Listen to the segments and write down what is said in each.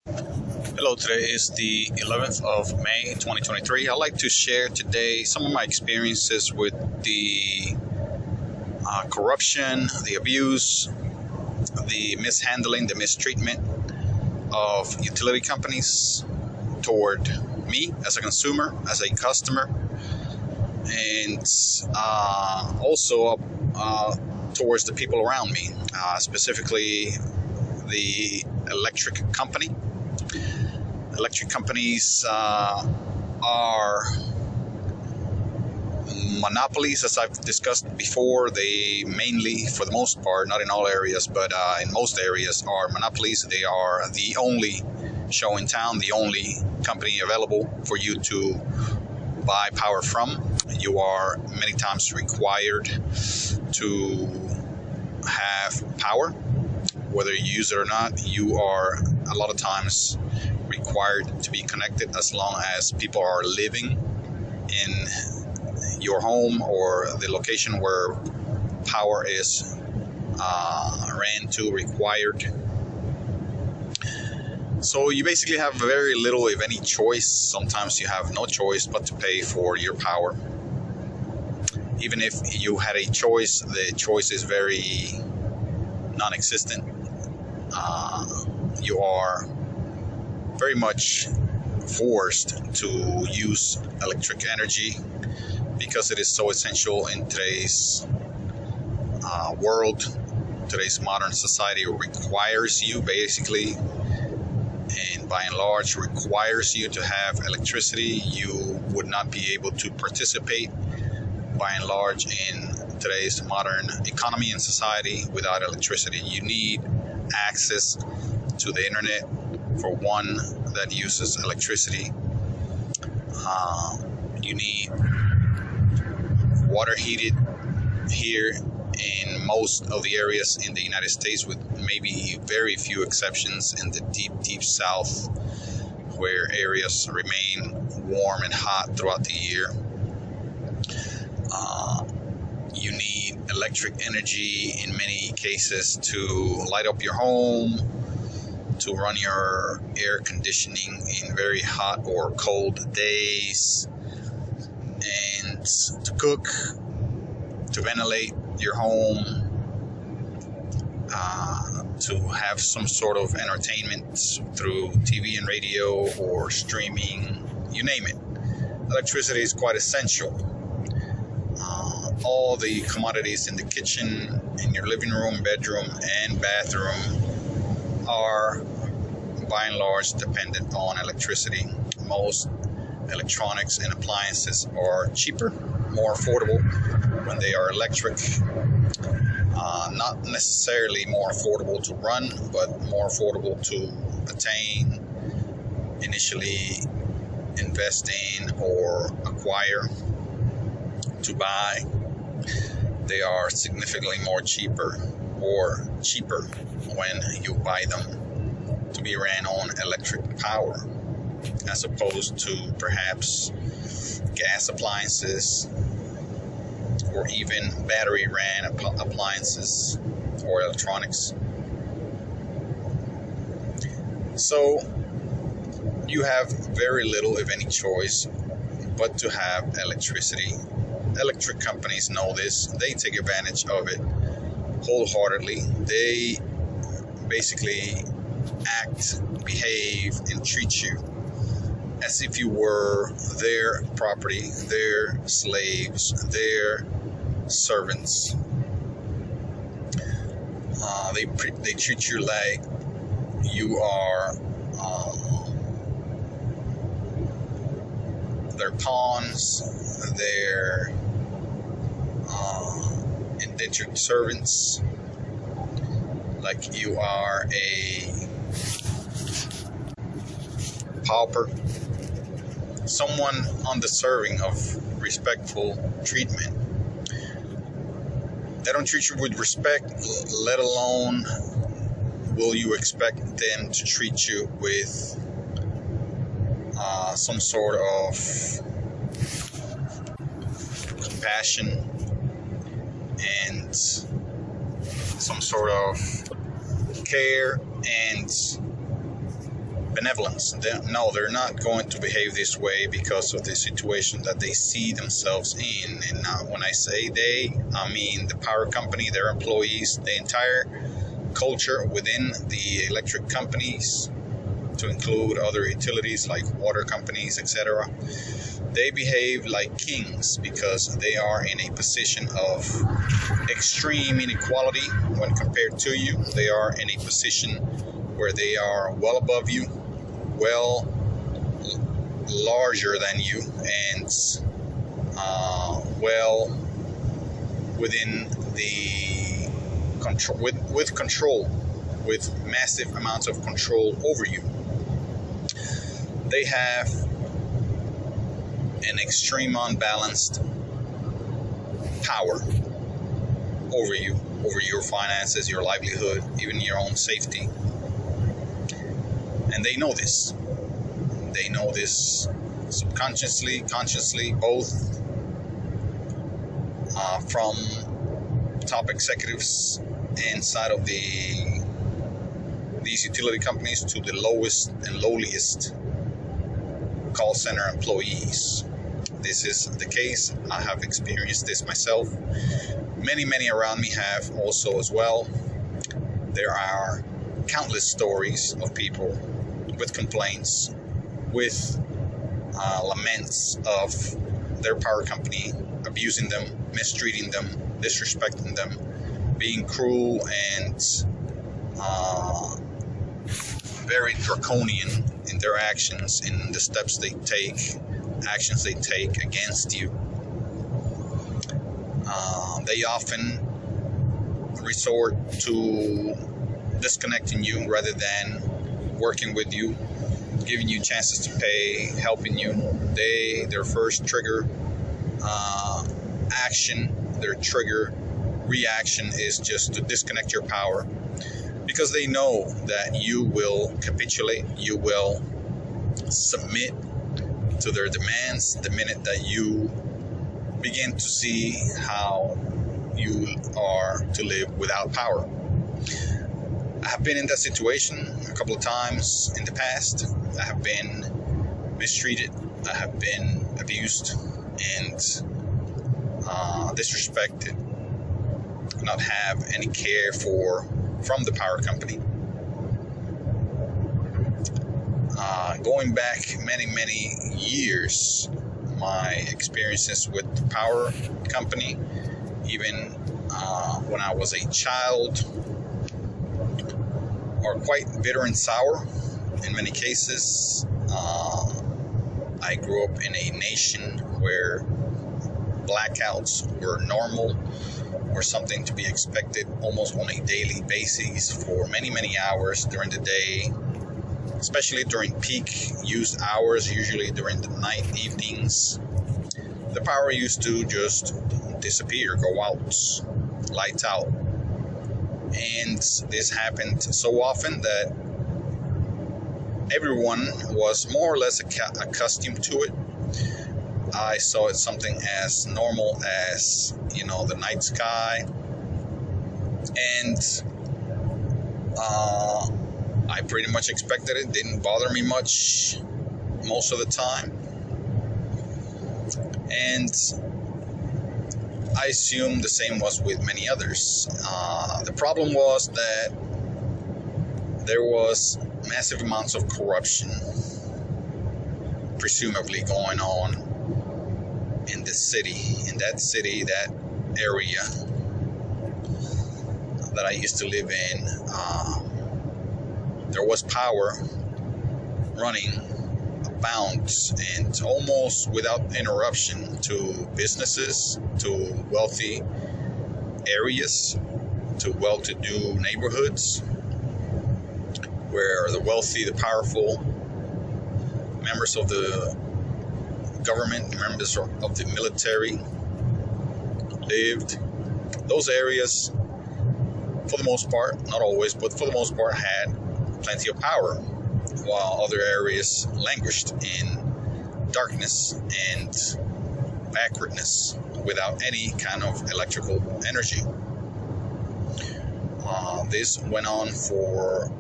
Hello, today is the 11th of May 2023. I'd like to share today some of my experiences with the corruption, the abuse, the mishandling, the mistreatment of utility companies toward me as a consumer, as a customer, and also towards the people around me, specifically the electric company. Electric companies are monopolies, as I've discussed before. They mainly, for the most part, not in all areas, but in most areas, are monopolies. They are the only show in town, the only company available for you to buy power from. You are many times required to have power. Whether you use it or not, you are a lot of times required to be connected as long as people are living in your home or the location where power is ran to, required. So you basically have very little, if any, choice. Sometimes you have no choice but to pay for your power. Even if you had a choice, the choice is very non-existent. You are very much forced to use electric energy because it is so essential in today's world. Today's modern society requires you, basically, and by and large requires you to have electricity. You would not be able to participate by and large in today's modern economy and society without electricity. You need access to the internet, for one, that uses electricity. You need water heated here in most of the areas in the United States, with maybe very few exceptions in the deep south, where areas remain warm and hot throughout the year. You need electric energy in many cases to light up your home, to run your air conditioning in very hot or cold days, and to cook, to ventilate your home, to have some sort of entertainment through TV and radio or streaming, you name it. Electricity is quite essential. All the commodities in the kitchen, in your living room, bedroom, and bathroom are by and large dependent on electricity. Most electronics and appliances are cheaper, more affordable when they are electric. Not necessarily more affordable to run, but more affordable to attain, initially invest in, or acquire, to buy. They are significantly more cheaper when you buy them to be ran on electric power, as opposed to perhaps gas appliances or even battery ran appliances or electronics. So you have very little, if any, choice but to have electricity. Electric companies know this. They take advantage of it wholeheartedly. They basically act, behave, and treat you as if you were their property, their slaves, their servants. They treat you like you are their pawns, their indentured servants, like you are a pauper, someone undeserving of respectful treatment. They don't treat you with respect, let alone will you expect them to treat you with some sort of compassion and some sort of care and benevolence. They're not going to behave this way because of the situation that they see themselves in. And when I say they, I mean the power company, their employees, the entire culture within the electric companies, to include other utilities like water companies, etc. They behave like kings because they are in a position of extreme inequality when compared to you. They are in a position where they are well above you, well larger than you, and well within the control, with control, with massive amounts of control over you. They have an extreme unbalanced power over you, over your finances, your livelihood, even your own safety. And they know this. They know this subconsciously, consciously, both from top executives inside of these utility companies to the lowest and lowliest call center employees. This is the case. I have experienced this myself. Many around me have also as well. There are countless stories of people with complaints, with laments of their power company abusing them, mistreating them, disrespecting them, being cruel and very draconian in their actions, in the steps they take, actions they take against you. They often resort to disconnecting you rather than working with you, giving you chances to pay, helping you. Their first trigger action, their trigger reaction is just to disconnect your power, because they know that you will capitulate, you will submit to their demands the minute that you begin to see how you are to live without power. I have been in that situation a couple of times in the past. I have been mistreated, I have been abused and disrespected, not have any care from the power company. Going back many years, my experiences with the power company, even when I was a child, are quite bitter and sour in many cases. I grew up in a nation where blackouts were normal, or something to be expected almost on a daily basis for many hours during the day, especially during peak use hours, usually during the night, evenings. The power used to just disappear, go out, lights out. And this happened so often that everyone was more or less accustomed to it. I saw it something as normal as, the night sky. And I pretty much expected it. Didn't bother me much most of the time. And I assume the same was with many others. The problem was that there was massive amounts of corruption presumably going on in the city, that area that I used to live in. There was power running abound and almost without interruption to businesses, to wealthy areas, to well-to-do neighborhoods, where the wealthy, the powerful, members of the government, members of the military lived. Those areas, for the most part, not always, but for the most part, had plenty of power, while other areas languished in darkness and backwardness without any kind of electrical energy. This went on for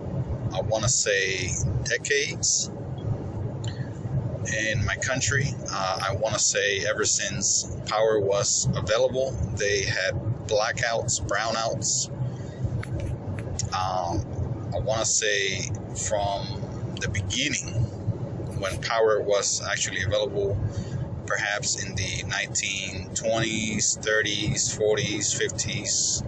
I want to say, decades in my country. I want to say ever since power was available, they had blackouts, brownouts. I want to say from the beginning, when power was actually available, perhaps in the 1920s, 30s, 40s, 50s,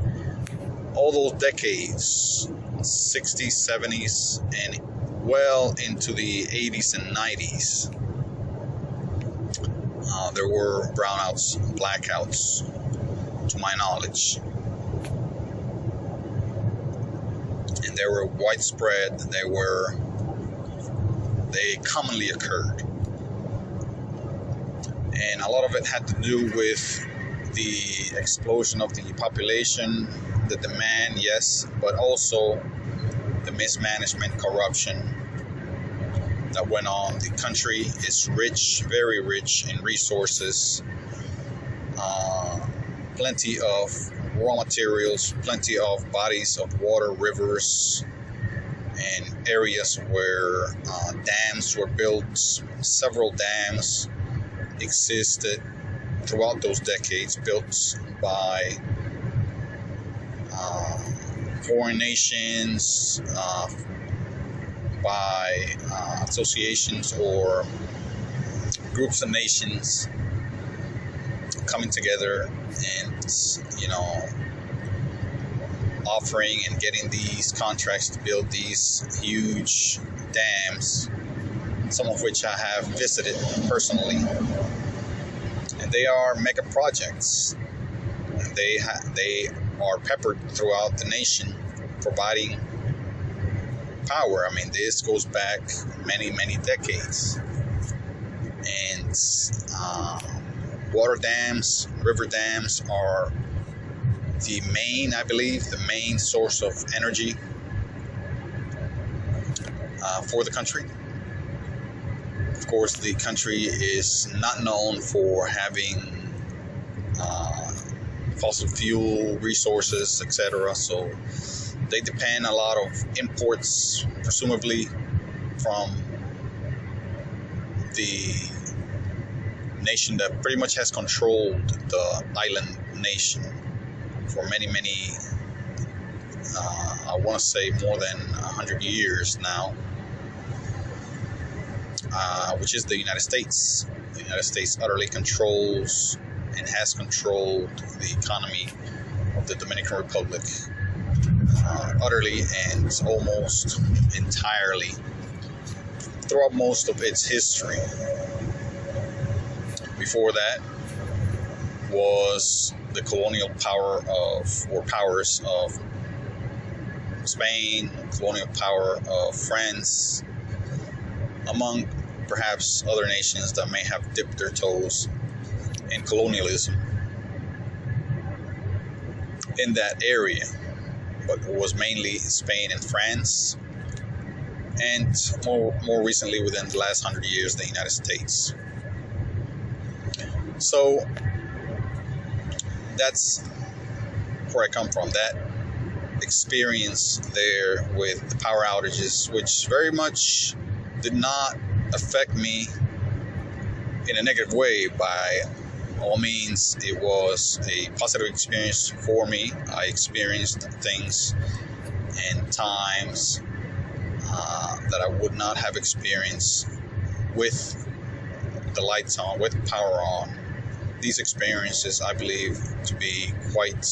all those decades, 60s, 70s, and well into the 80s and 90s, there were brownouts, blackouts, to my knowledge. And they were widespread. They commonly occurred. And a lot of it had to do with the explosion of the population, the demand, yes, but also the mismanagement, corruption that went on. The country is rich, very rich in resources, plenty of raw materials, plenty of bodies of water, rivers, and areas where dams were built. Several dams existed throughout those decades, built by foreign nations, by associations or groups of nations coming together and, offering and getting these contracts to build these huge dams, some of which I have visited personally. And they are mega projects. They are peppered throughout the nation, providing power. I mean, this goes back many, many decades. And water dams, river dams are the main source of energy for the country. Of course, the country is not known for having fossil fuel resources, etc. So they depend a lot of imports, presumably from the nation that pretty much has controlled the island nation for many, I want to say more than 100 years now, which is the United States. The United States utterly controls and has controlled the economy of the Dominican Republic, utterly and almost entirely throughout most of its history. Before that was the colonial powers of Spain, colonial power of France, among perhaps other nations that may have dipped their toes in colonialism in that area, but it was mainly Spain and France, and more recently, within the last 100 years, the United States. So that's where I come from, that experience there with the power outages, which very much did not affect me in a negative way. By all means, it was a positive experience for me. I experienced things and times that I would not have experienced with the lights on, with power on. These experiences, I believe, to be quite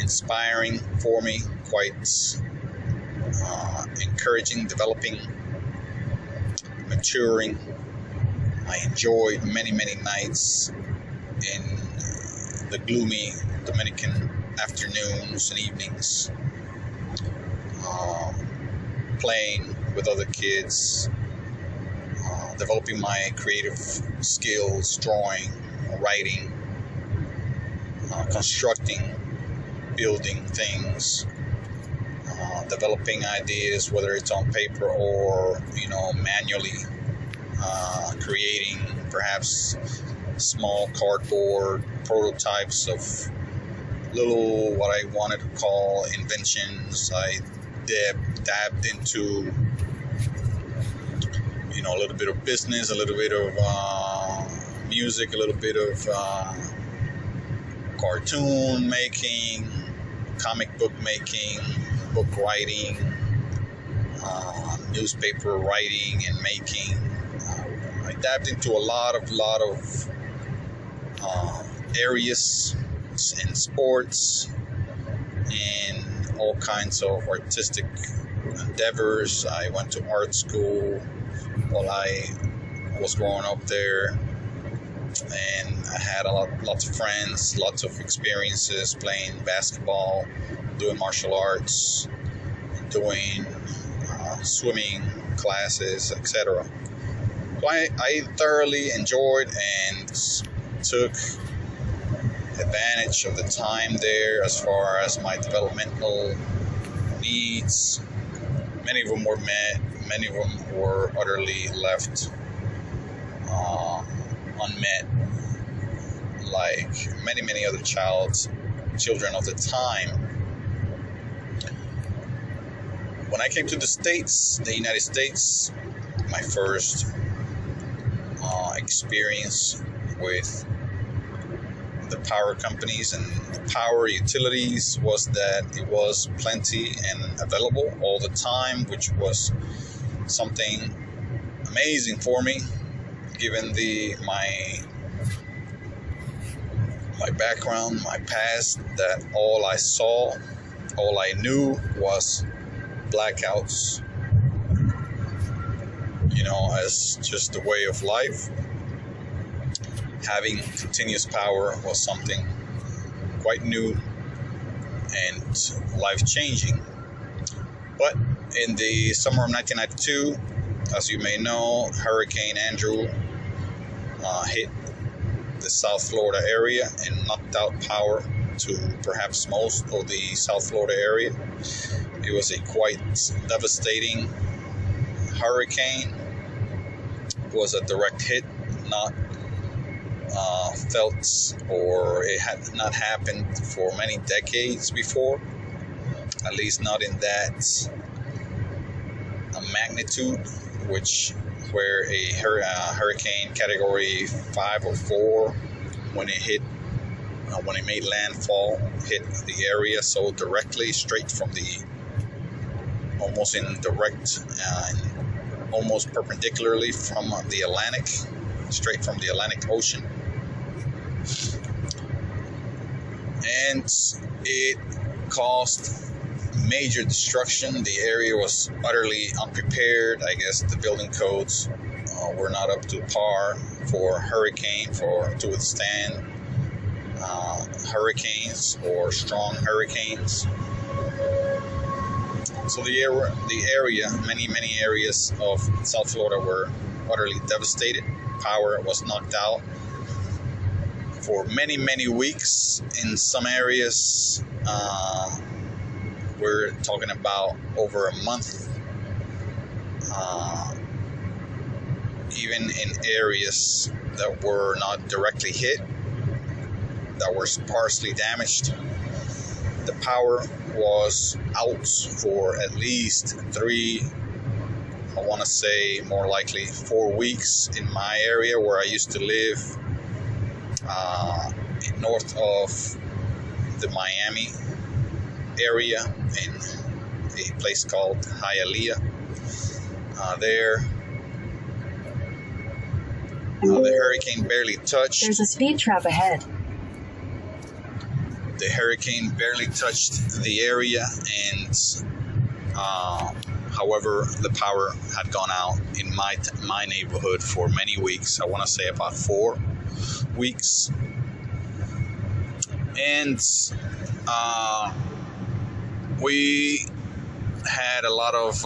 inspiring for me, quite encouraging, developing, maturing. I enjoyed many nights in the gloomy Dominican afternoons and evenings, playing with other kids, developing my creative skills, drawing, writing, constructing, building things, developing ideas, whether it's on paper or, manually, creating perhaps small cardboard prototypes of little what I wanted to call inventions. I dabbed into, a little bit of business, a little bit of music, a little bit of cartoon making, comic book making, book writing, newspaper writing and making. I dabbed into a lot of areas in sports and all kinds of artistic endeavors. I went to art school while I was growing up there, and I had lots of friends, lots of experiences playing basketball, doing martial arts, doing swimming classes, etc. So I thoroughly enjoyed and took advantage of the time there as far as my developmental needs. Many of them were met, many of them were utterly left unmet, like many other children of the time. When I came to the United States, my first experience with the power companies and the power utilities was that it was plenty and available all the time, which was something amazing for me, given my background, my past, that all I saw, all I knew was blackouts, as just the way of life. Having continuous power was something quite new and life-changing. But in the summer of 1992, as you may know, Hurricane Andrew hit the South Florida area and knocked out power to perhaps most of the South Florida area. It was a quite devastating hurricane. It was a direct hit, not felt, or it had not happened for many decades before, at least not in that magnitude, where a hurricane category 5 or 4, when it made landfall, hit the area so directly, straight from almost perpendicularly from the Atlantic, straight from the Atlantic Ocean. And it caused major destruction. The area was utterly unprepared. I guess the building codes were not up to par for to withstand hurricanes or strong hurricanes. So the area, many areas of South Florida were utterly devastated. Power was knocked out for many weeks. In some areas, we're talking about over a month. Even in areas that were not directly hit, that were sparsely damaged, the power was out for at least 3, I want to say more likely 4 weeks in my area where I used to live, north of the Miami area, in a place called Hialeah. The hurricane barely touched. There's a speed trap ahead. The hurricane barely touched the area, and however, the power had gone out in my neighborhood for many weeks. I want to say about 4 weeks. And we had a lot of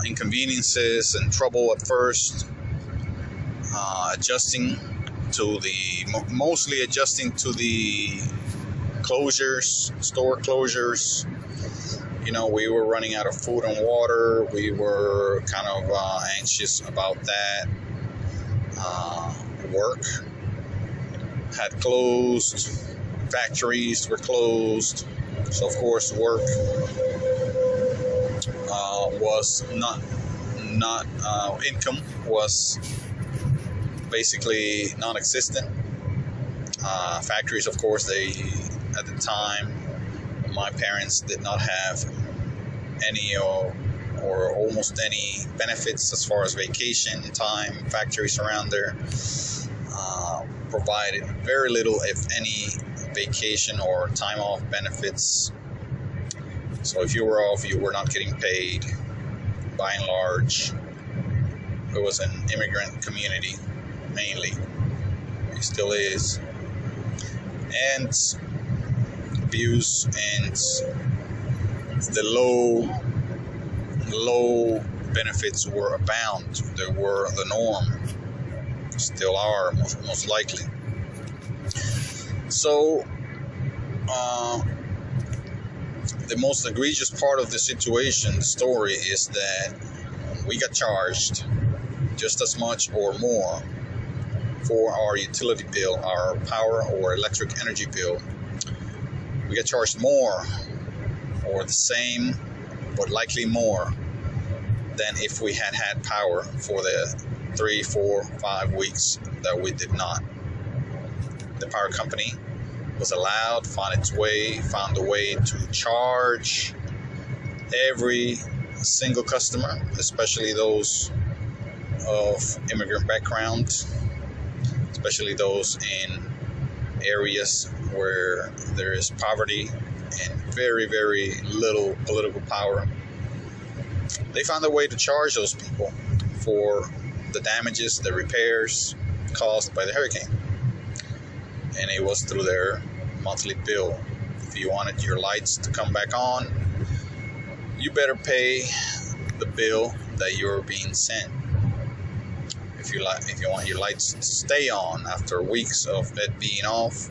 inconveniences and trouble at first, mostly adjusting to the closures, store closures. We were running out of food and water. We were kind of anxious about that. Work had closed. Factories were closed, so of course work was not income was basically non-existent. Factories, of course, they at the time, my parents did not have any or almost any benefits as far as vacation time. Factories around there provided very little, if any, vacation or time off benefits. So if you were off, you were not getting paid. By and large, it was an immigrant community mainly. It still is. And abuse and the low benefits were abound. They were the norm. Still are, most likely. So the most egregious part of the situation, the story, is that we got charged just as much or more for our utility bill, our power or electric energy bill. We got charged more, or the same, but likely more, than if we had had power for the 3, 4, 5 weeks that we did not. The power company was allowed, found a way to charge every single customer, especially those of immigrant background, especially those in areas where there is poverty and very, very little political power. They found a way to charge those people for the damages, the repairs caused by the hurricane. And it was through their monthly bill. If you wanted your lights to come back on, you better pay the bill that you're being sent. If you want your lights to stay on after weeks of it being off,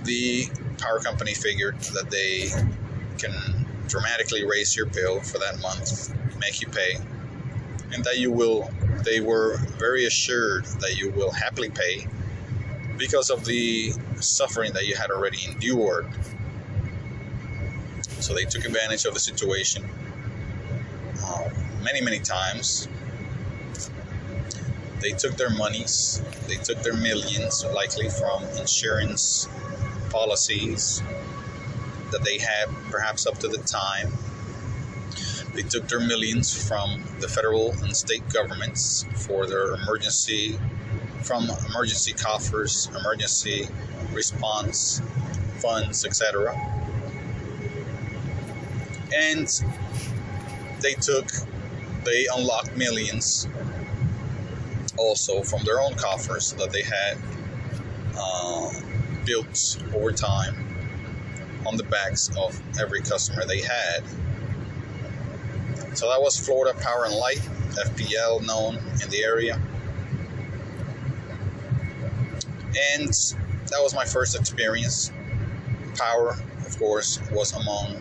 the power company figured that they can dramatically raise your bill for that month, make you pay, and that they were very assured that you will happily pay because of the suffering that you had already endured. So they took advantage of the situation many, many times. They took their monies, they took their millions, likely from insurance policies that they had perhaps up to the time. They took their millions from the federal and state governments for their emergency coffers, emergency response funds, etc. And they unlocked millions also from their own coffers that they had built over time on the backs of every customer they had. So that was Florida Power and Light, FPL known in the area. And that was my first experience. Power, of course, was among,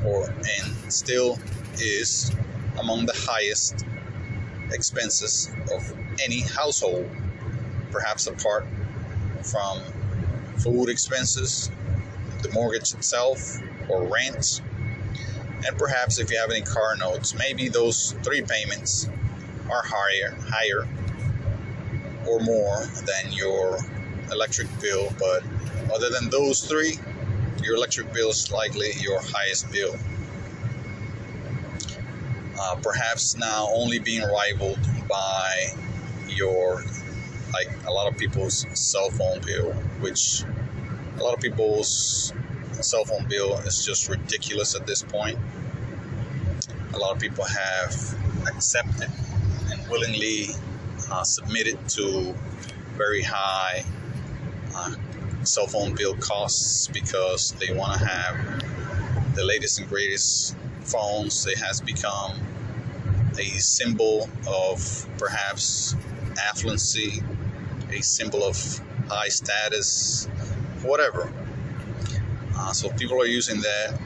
and still is, among the highest expenses of any household, perhaps apart from food expenses, the mortgage itself, or rent, and perhaps if you have any car notes, maybe those 3 payments are higher or more than your electric bill. But other than those 3, your electric bill is likely your highest bill. Perhaps now only being rivaled by a lot of people's cell phone bill, which a lot of people's cell phone bill is just ridiculous at this point. A lot of people have accepted and willingly submitted to very high cell phone bill costs because they want to have the latest and greatest phones. It has become a symbol of perhaps affluency, a symbol of high status, whatever. So people are using that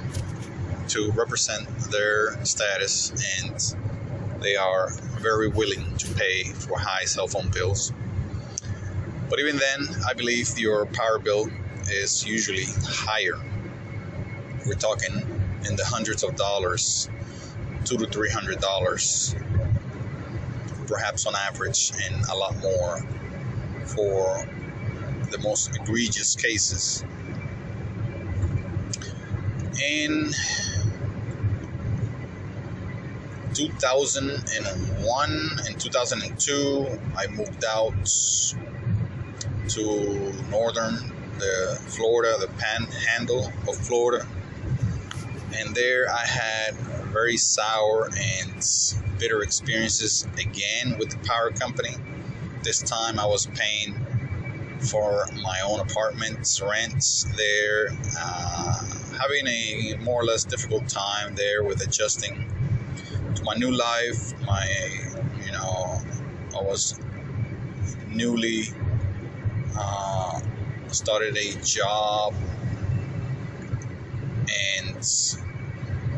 to represent their status, and they are very willing to pay for high cell phone bills. But even then, I believe your power bill is usually higher. We're talking in the hundreds of dollars, $200 to $300, perhaps on average, and a lot more for the most egregious cases. In 2001 and 2002, I moved out to northern Florida, the panhandle of Florida. And there I had very sour and bitter experiences again with the power company. This time I was paying for my own apartment's rents there, having a more or less difficult time there with adjusting to my new life. I was newly started a job, and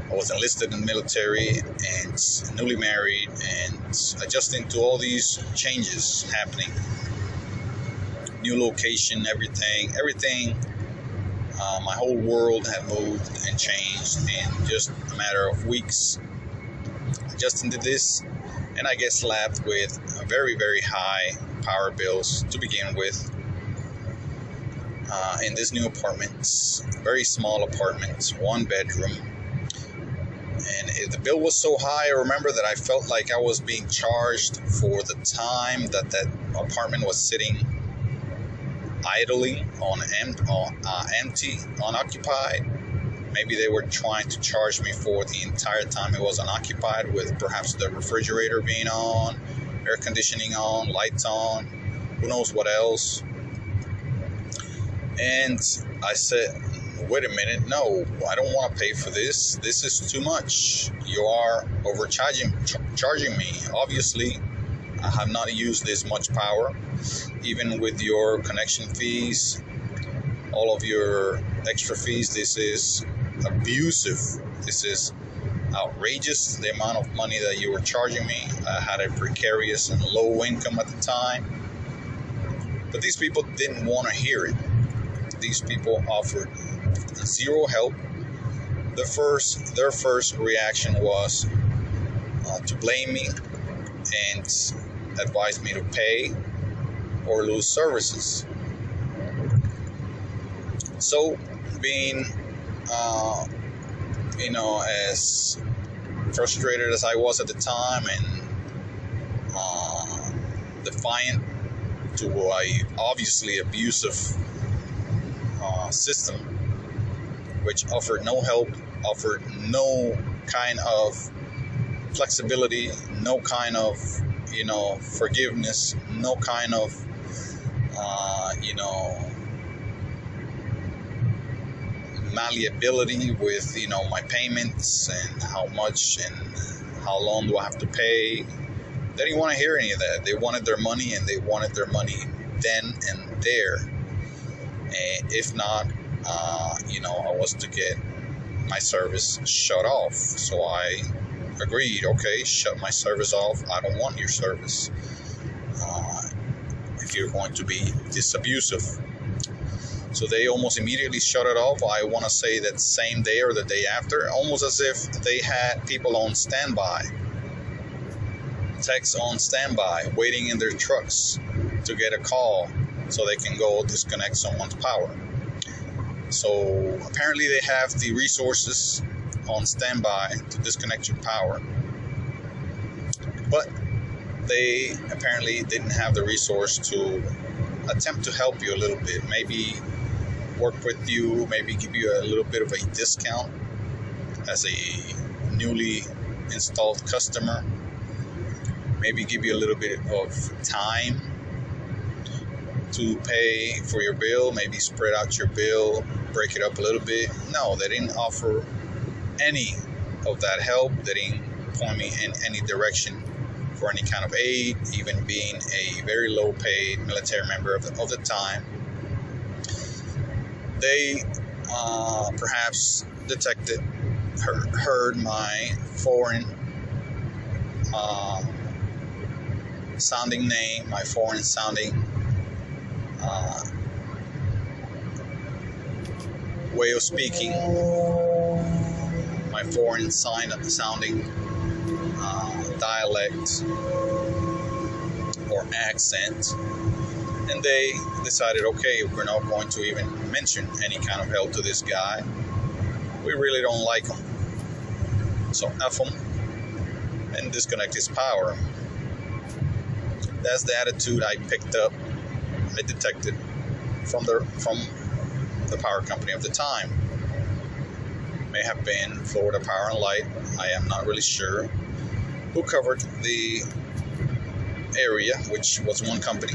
I was enlisted in the military and newly married, and adjusting to all these changes happening. New location, everything. My whole world had moved and changed in just a matter of weeks. Adjusting to this, and I get slapped with very, very high power bills to begin with. In this new apartment, very small apartment, 1 bedroom. And the bill was so high, I remember that I felt like I was being charged for the time that apartment was sitting idly empty, unoccupied. Maybe they were trying to charge me for the entire time it was unoccupied, with perhaps the refrigerator being on, air conditioning on, lights on, who knows what else. And I said, wait a minute, no, I don't want to pay for this. This is too much. You are charging me. Obviously, I have not used this much power. Even with your connection fees, all of your extra fees, this is abusive. This is outrageous, the amount of money that you were charging me. I had a precarious and low income at the time. But these people didn't want to hear it. These people offered zero help. Their first reaction was to blame me and advise me to pay or lose services. So, being as frustrated as I was at the time, and defiant to a obviously abusive system, which offered no help, offered no kind of flexibility, no kind of forgiveness, no kind of malleability with my payments and how much and how long do I have to pay. They didn't want to hear any of that. They wanted their money, and they wanted their money then and there. And if not, I was to get my service shut off. So I agreed, okay, shut my service off. I don't want your service if you're going to be this abusive. So they almost immediately shut it off. I want to say that same day or the day after, almost as if they had people on standby, techs on standby, waiting in their trucks to get a call so they can go disconnect someone's power. So apparently they have the resources on standby to disconnect your power. But they apparently didn't have the resource to attempt to help you a little bit. Maybe work with you, maybe give you a little bit of a discount as a newly installed customer. Maybe give you a little bit of time to pay for your bill, maybe spread out your bill, break it up a little bit. No, they didn't offer any of that help. They didn't point me in any direction for any kind of aid, even being a very low paid military member of the time. They perhaps heard my foreign sounding name, my foreign sounding way of speaking, my foreign sounding dialect or accent, and they decided, okay, we're not going to even mention any kind of help to this guy. We really don't like him, so F him and disconnect his power. That's the attitude I picked up, I detected from the power company of the time. May have been Florida Power and Light, I am not really sure, who covered the area, which was one company.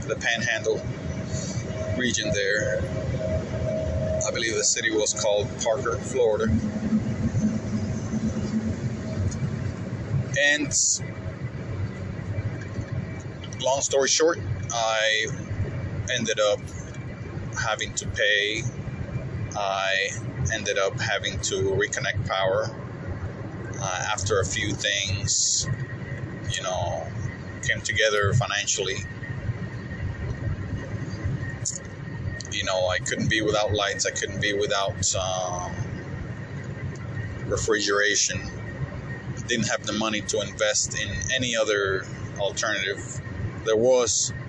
The Panhandle region there, I believe the city was called Parker, Florida. And long story short, I ended up having to pay. I ended up having to reconnect power after a few things, came together financially. I couldn't be without lights. I couldn't be without refrigeration. Didn't have the money to invest in any other alternative. There wasn't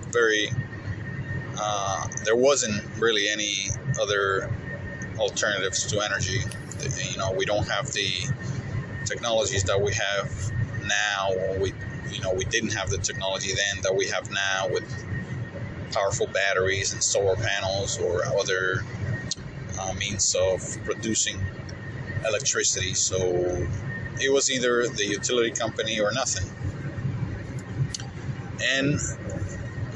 really any other alternatives to energy. We don't have the technologies that we have now. We didn't have the technology then that we have now with powerful batteries and solar panels or other means of producing electricity. So it was either the utility company or nothing. And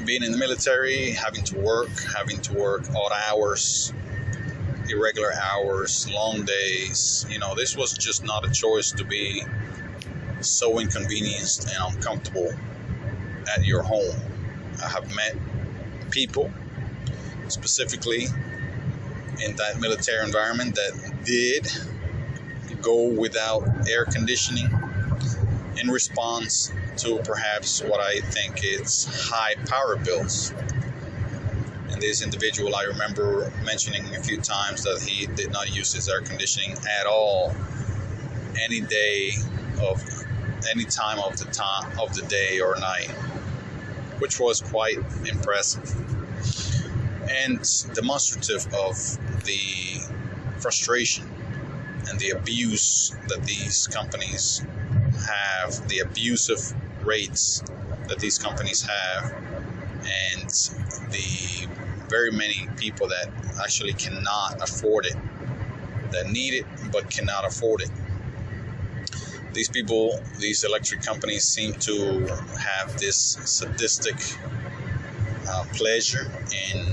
being in the military, having to work odd hours, irregular hours, long days, this was just not a choice to be so inconvenienced and uncomfortable at your home. I have met people, specifically in that military environment, that did go without air conditioning in response to perhaps what I think is high power bills. And this individual, I remember mentioning a few times that he did not use his air conditioning at all any time of the day or night, which was quite impressive and demonstrative of the frustration and the abuse that these companies have, the abusive rates that these companies have, and the very many people that actually cannot afford it, that need it but cannot afford it. These people, these electric companies, seem to have this sadistic pleasure in,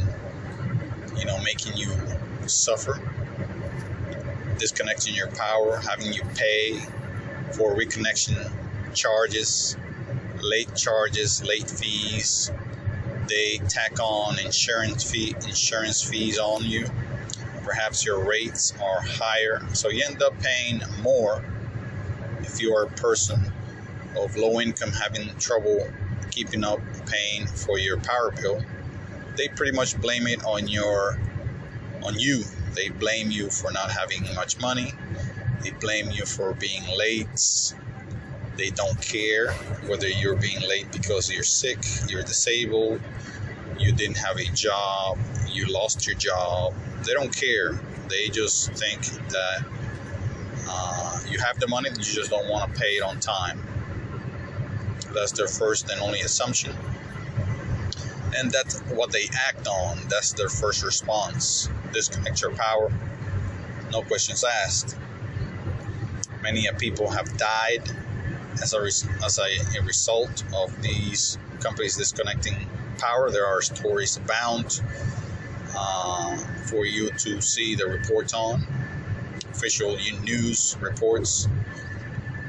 making you suffer, disconnecting your power, having you pay for reconnection charges, late fees. They tack on insurance fees on you. Perhaps your rates are higher, so you end up paying more. If you are a person of low income having trouble keeping up paying for your power bill, they pretty much blame it on you. They blame you for not having much money. They blame you for being late. They don't care whether you're being late because you're sick, you're disabled, you didn't have a job, you lost your job. They don't care. They just think that you have the money, you just don't want to pay it on time. That's their first and only assumption. And that's what they act on. That's their first response. Disconnect your power. No questions asked. Many people have died as a result of these companies disconnecting power. There are stories abound for you to see the reports on. Official news reports,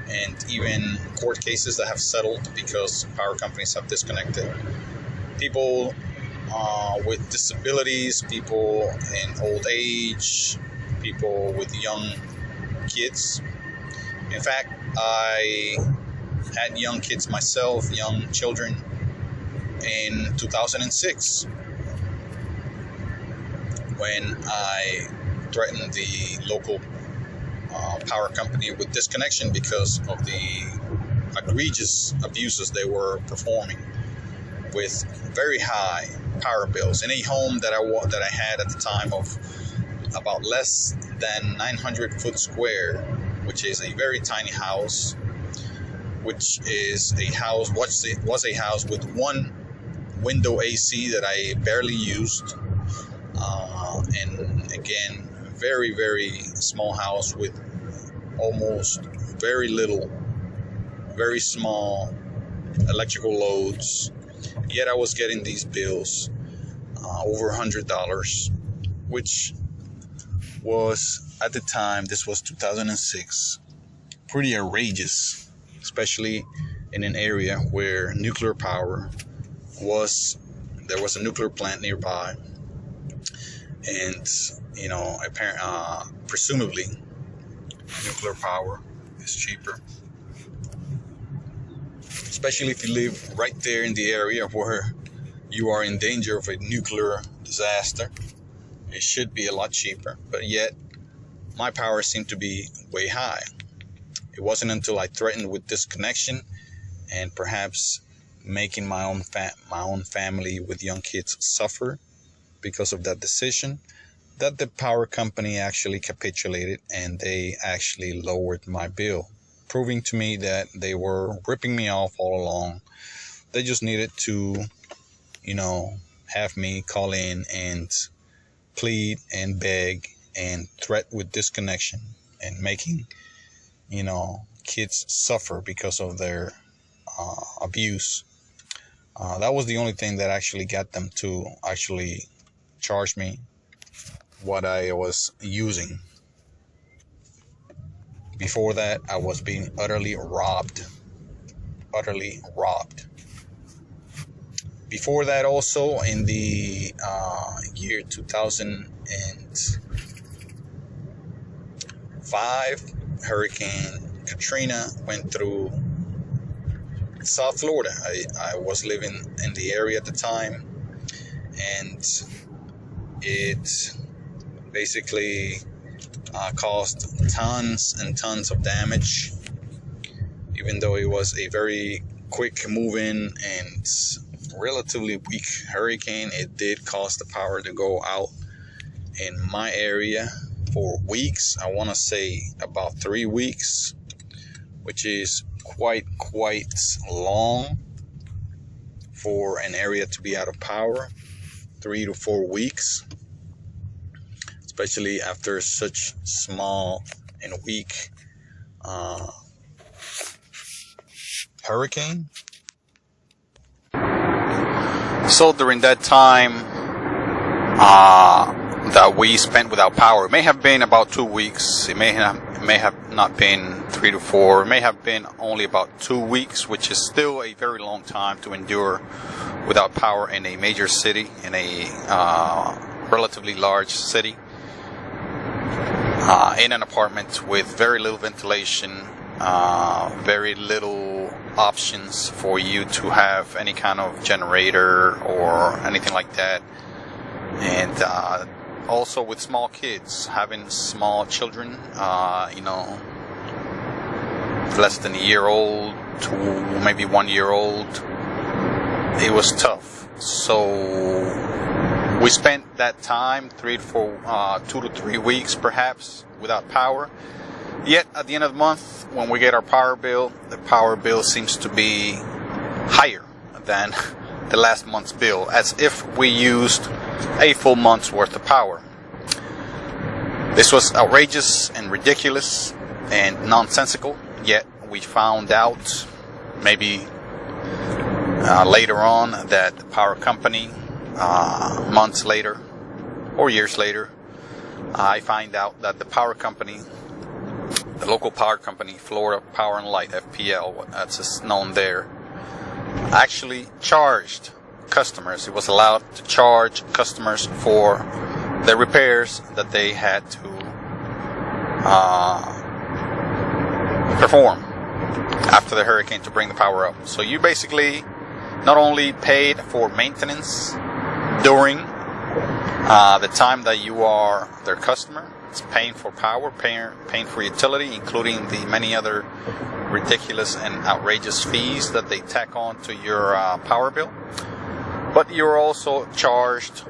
and even court cases that have settled because power companies have disconnected. People with disabilities, people in old age, people with young kids. In fact, I had young kids myself, young children, in 2006 when I threatened the local power company with disconnection because of the egregious abuses they were performing with very high power bills in a home that I had at the time of about less than 900 foot square, which is a very tiny house, which is a house was a house with one window AC that I barely used, and again, very, very small house with almost very little, very small electrical loads. Yet I was getting these bills over $100, which was, at the time, this was 2006, pretty outrageous, especially in an area where nuclear power was. There was a nuclear plant nearby, and presumably nuclear power is cheaper, especially if you live right there in the area where you are in danger of a nuclear disaster. It should be a lot cheaper, but yet my power seemed to be way high. It wasn't until I threatened with disconnection and perhaps making my own family with young kids suffer because of that decision that the power company actually capitulated and they actually lowered my bill, proving to me that they were ripping me off all along. They just needed to, have me call in and plead and beg and threat with disconnection and making, kids suffer because of their abuse. That was the only thing that actually got them to actually charge me what I was using. Before that, I was being utterly robbed. Before that, also in the year 2005, Hurricane Katrina went through South Florida. I was living in the area at the time, and it basically caused tons and tons of damage. Even though it was a very quick moving and relatively weak hurricane, it did cause the power to go out in my area for weeks. I want to say about 3 weeks, which is quite long for an area to be out of power. 3 to 4 weeks, especially after such small and weak hurricane. So during that time that we spent without power, it may have been about 2 weeks. It may have not been 3 to 4. It may have been only about 2 weeks, which is still a very long time to endure without power in a major city, in a relatively large city, in an apartment with very little ventilation, very little options for you to have any kind of generator or anything like that, and also with small kids, having small children, less than a year old to maybe 1 year old. It was tough. So we spent that time 2 to 3 weeks perhaps without power. Yet at the end of the month, when we get our power bill, the power bill seems to be higher than the last month's bill, as if we used a full month's worth of power. This was outrageous and ridiculous and nonsensical, yet we found out maybe later on that the power company, months later or years later, I find out that the power company, the local power company, Florida Power and Light, FPL, that's known there, actually charged customers. It was allowed to charge customers for the repairs that they had to perform after the hurricane to bring the power up. So you basically not only paid for maintenance during the time that you are their customer, it's paying for power, paying for utility, including the many other ridiculous and outrageous fees that they tack on to your power bill. But you're also charged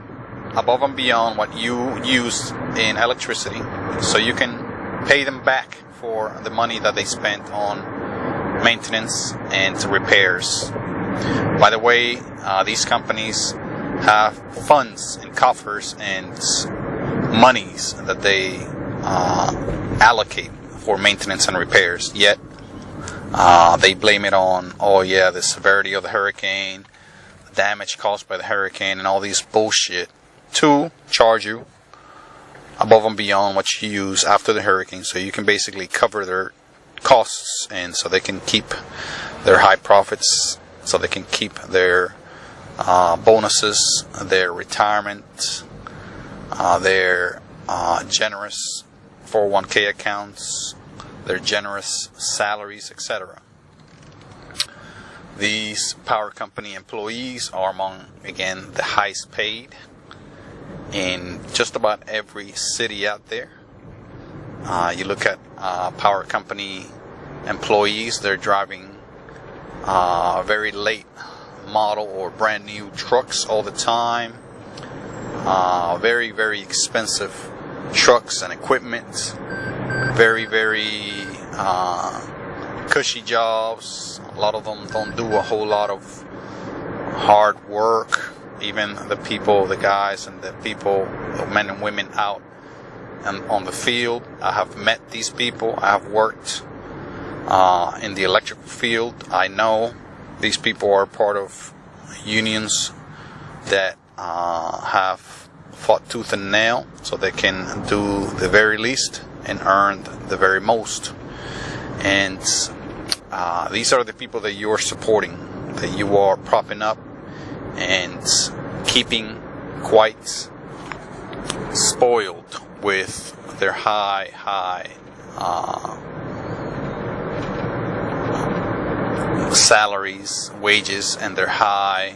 above and beyond what you use in electricity, so you can pay them back for the money that they spent on maintenance and repairs. By the way, these companies have funds and coffers and monies that they allocate for maintenance and repairs, yet they blame it on, oh yeah, the severity of the hurricane, the damage caused by the hurricane, and all these bullshit to charge you above and beyond what you use after the hurricane, so you can basically cover their costs, and so they can keep their high profits, so they can keep their bonuses, their retirement, their generous 401k accounts, their generous salaries, etc. These power company employees are among, again, the highest paid in just about every city out there. You look at power company employees, they're driving very late model or brand new trucks all the time. Very, very expensive trucks and equipment. Very, very cushy jobs. A lot of them don't do a whole lot of hard work. Even the people, the guys and the people, the men and women out and on the field. I have met these people. I have worked in the electrical field. I know these people are part of unions that have fought tooth and nail so they can do the very least and earn the very most. And these are the people that you are supporting, that you are propping up and keeping quite spoiled with their high salaries, wages, and their high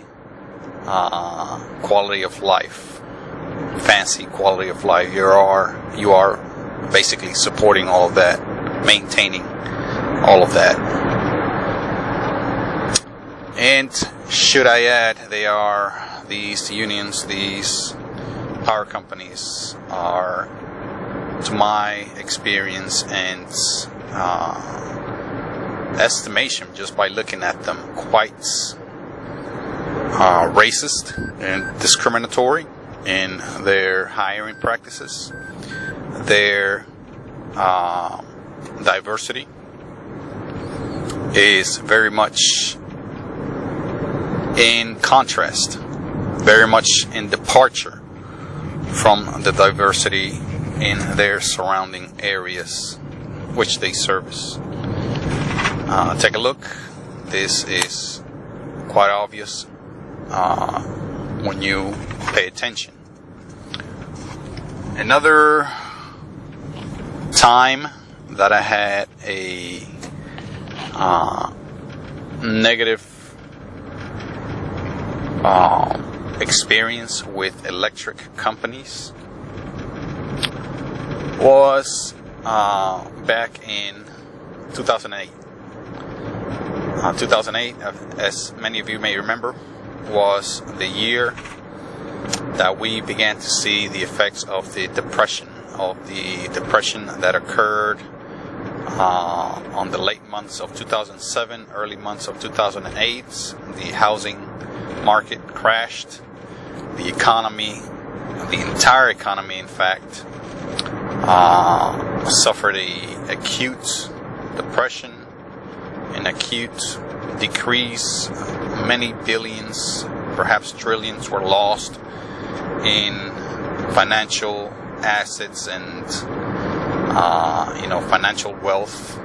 quality of life, fancy quality of life. You are basically supporting all of that, maintaining all of that. And should I add, these unions, these power companies are, to my experience and estimation, just by looking at them, quite racist and discriminatory in their hiring practices. Their diversity is very much in contrast, very much in departure from the diversity in their surrounding areas which they service. Take a look. This is quite obvious when you pay attention. Another time that I had a negative experience with electric companies was back in 2008. 2008, as many of you may remember, was the year that we began to see the effects of the depression that occurred on the late months of 2007, early months of 2008. The housing market crashed. The economy, the entire economy, in fact, suffered an acute depression, an acute decrease. Many billions, perhaps trillions, were lost in financial assets and financial wealth.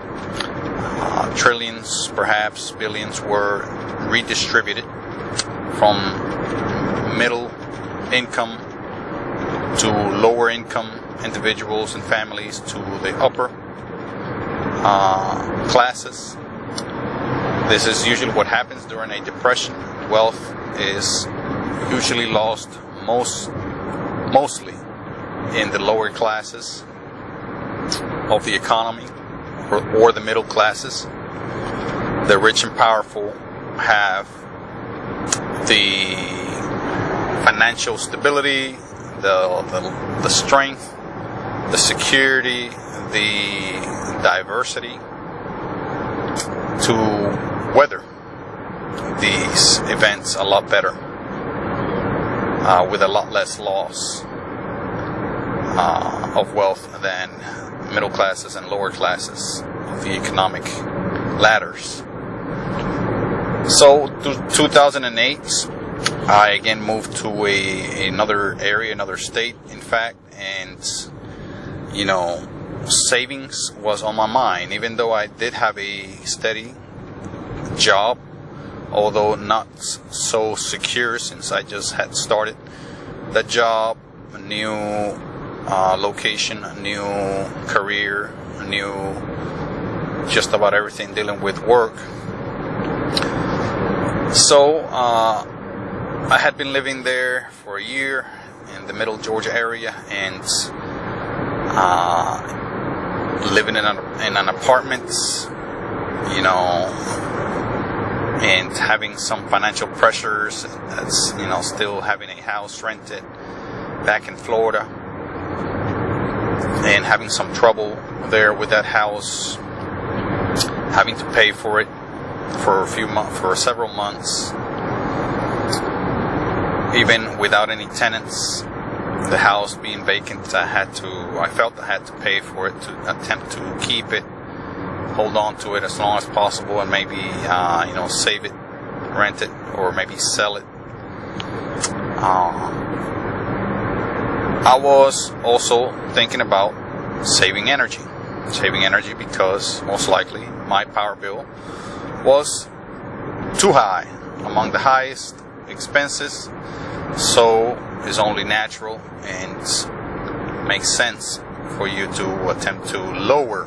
Trillions, perhaps billions, were redistributed from middle income to lower income individuals and families to the upper classes. This is usually what happens during a depression. wealth is usually lost mostly in the lower classes of the economy, or the middle classes. The rich and powerful have the financial stability, the strength, the security, the diversity to weather these events a lot better, with a lot less loss of wealth than middle classes and lower classes of the economic ladders. So, 2008, I again moved to another area, another state, in fact, and, savings was on my mind, even though I did have a steady job, although not so secure since I just had started the job, a new location, a new career, a new just about everything dealing with work. So I had been living there for a year in the middle Georgia area, and living in an apartment, and having some financial pressures. That's, still having a house rented back in Florida, and having some trouble there with that house, having to pay for it for several months, even without any tenants. The house being vacant, I felt I had to pay for it to attempt to keep it, hold on to it as long as possible, and maybe save it, rent it, or maybe sell it. I was also thinking about saving energy because most likely my power bill was too high, among the highest expenses. So it's only natural and makes sense for you to attempt to lower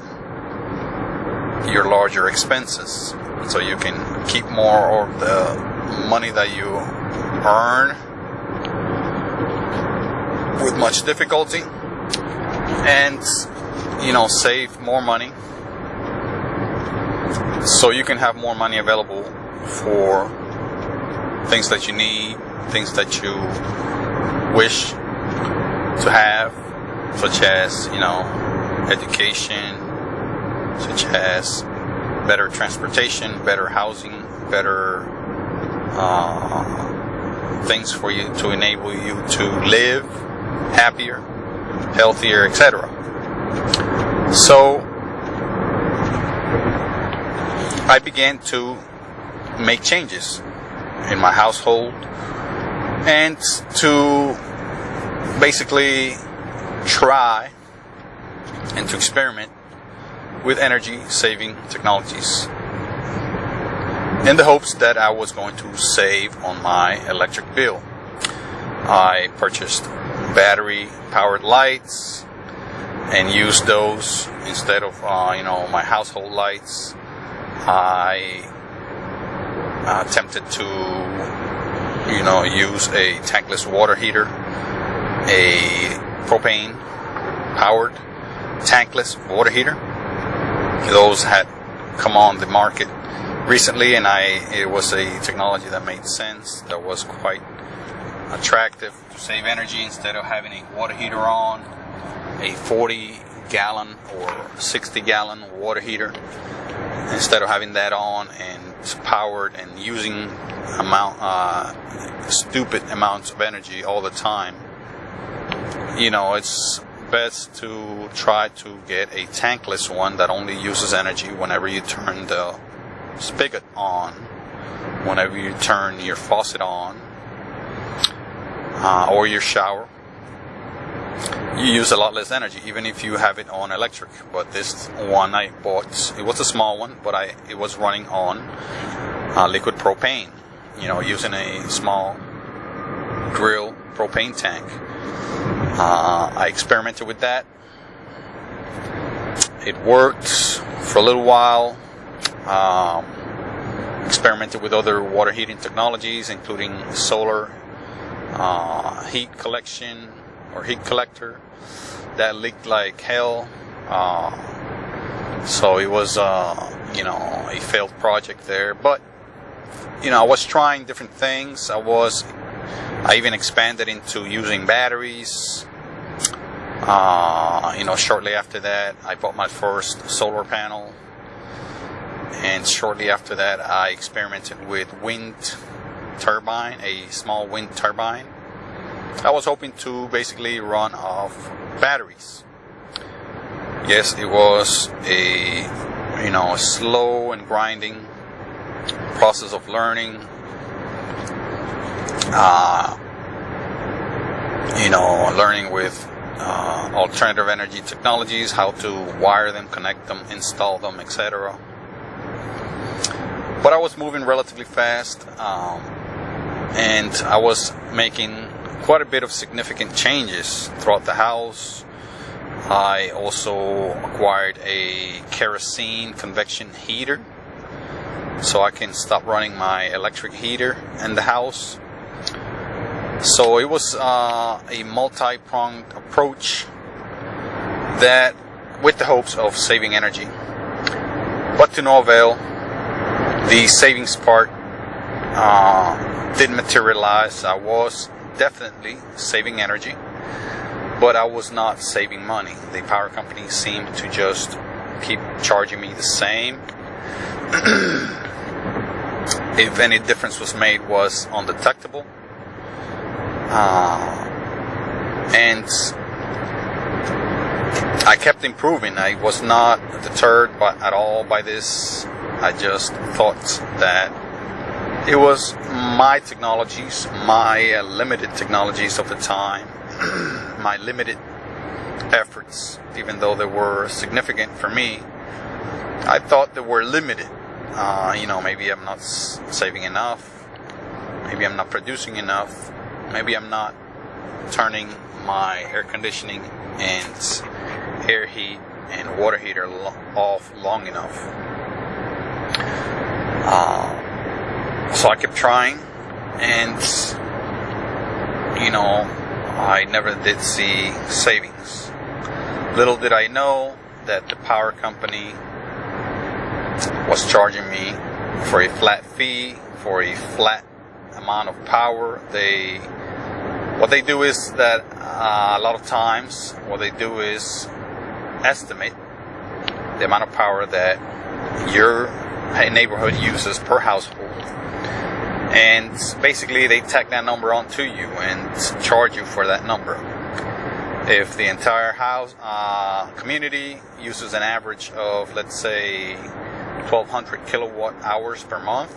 your larger expenses, so you can keep more of the money that you earn with much difficulty, and save more money, so you can have more money available for things that you need, things that you wish to have, such as education, such as better transportation, better housing, better things for you to enable you to live happier, healthier, etc. So I began to make changes in my household and to basically try and to experiment with energy saving technologies, in the hopes that I was going to save on my electric bill. I purchased battery powered lights and used those instead of my household lights. I attempted to use a tankless water heater, a propane powered tankless water heater. Those had come on the market recently, and it was a technology that made sense, that was quite attractive to save energy. Instead of having a water heater on, a 40-gallon or 60-gallon water heater, instead of having that on and powered and using stupid amounts of energy all the time, it's best to try to get a tankless one that only uses energy whenever you turn the spigot on, whenever you turn your faucet on, or your shower. You use a lot less energy, even if you have it on electric. But this one I bought, it was a small one, but it was running on liquid propane, using a small grill propane tank. I experimented with that. It worked for a little while. experimented with other water heating technologies, including solar heat collection or heat collector that leaked like hell. So it was, a failed project there. But, I was trying different things. I even expanded into using batteries. Shortly after that, I bought my first solar panel. And shortly after that, I experimented with wind turbine, a small wind turbine. I was hoping to basically run off batteries. Yes, it was a slow and grinding process of learning. Learning with alternative energy technologies, how to wire them, connect them, install them, etc. But I was moving relatively fast, and I was making quite a bit of significant changes throughout the house. I also acquired a kerosene convection heater, so I can stop running my electric heater in the house. So it was a multi-pronged approach that, with the hopes of saving energy, but to no avail. The savings part didn't materialize. I was definitely saving energy, but I was not saving money. The power company seemed to just keep charging me the same. If any difference was made, was undetectable. And I kept improving. I was not deterred at all by this. I just thought that it was my technologies, my limited technologies of the time, my limited efforts, even though they were significant for me. I thought they were limited. Maybe I'm not saving enough. Maybe I'm not producing enough. Maybe I'm not turning my air conditioning and air heat and water heater off long enough. So I kept trying, and I never did see savings. Little did I know that the power company was charging me for a flat fee, for a flat amount of power. What they do is that a lot of times what they do is estimate the amount of power that your neighborhood uses per household, and basically they tack that number onto you and charge you for that number. If the entire house community uses an average of, let's say, 1,200 kilowatt hours per month,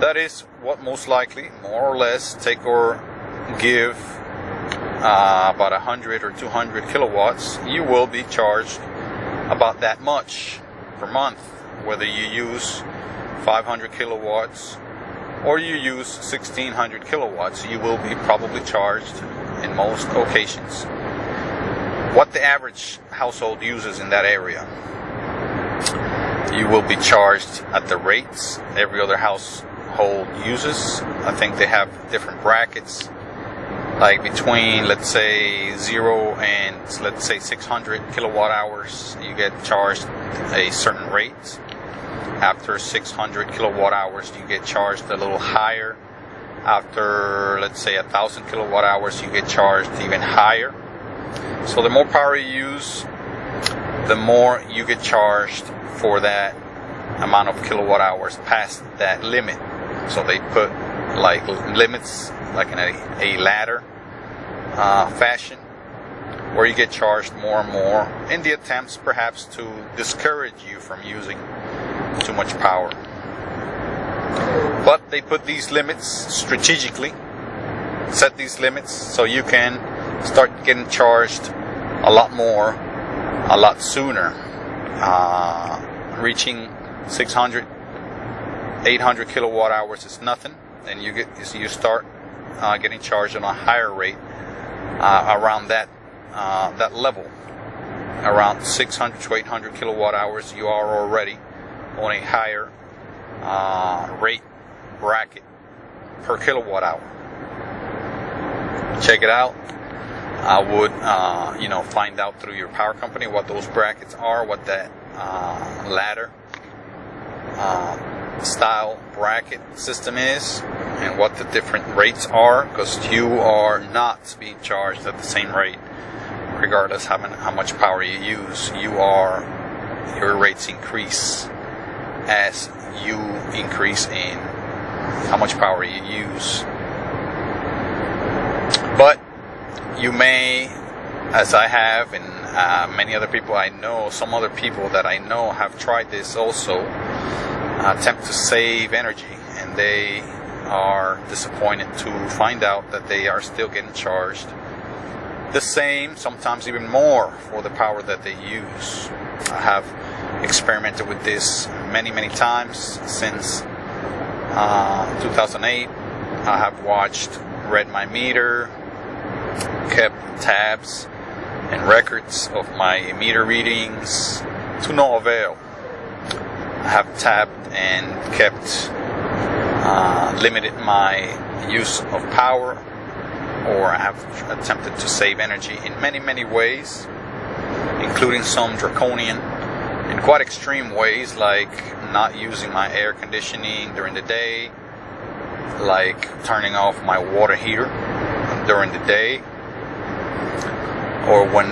that is what most likely, more or less, take or give about 100 or 200 kilowatts, you will be charged about that much per month. Whether you use 500 kilowatts or you use 1,600 kilowatts, you will be probably charged in most occasions what the average household uses in that area. You will be charged at the rates every other household uses. I think they have different brackets, like between, let's say, 0 and, let's say, 600 kilowatt hours, you get charged a certain rate. After 600 kilowatt hours, you get charged a little higher. After, let's say, 1,000 kilowatt hours, you get charged even higher. So the more power you use, the more you get charged for that amount of kilowatt hours past that limit. So they put like limits, like in a ladder fashion, where you get charged more and more in the attempts perhaps to discourage you from using too much power. But they put these limits strategically, set these limits so you can start getting charged a lot more, a lot sooner. Reaching 600, 800 kilowatt hours is nothing, and you start getting charged on a higher rate around that level. Around 600 to 800 kilowatt hours, you are already on a higher rate bracket per kilowatt hour. Check it out. I would, find out through your power company what those brackets are, what that ladder style bracket system is, and what the different rates are, because you are not being charged at the same rate regardless how much power you use. Your rates increase as you increase in how much power you use. But you may, as I have, and many other people I know, some other people that I know have tried this also, attempt to save energy, and they are disappointed to find out that they are still getting charged the same, sometimes even more, for the power that they use. I have experimented with this many times since 2008. I have read my meter, kept tabs and records of my meter readings to no avail. I have tapped and kept limited my use of power, or I have attempted to save energy in many ways, including some draconian and quite extreme ways, like not using my air conditioning during the day, like turning off my water heater during the day, or when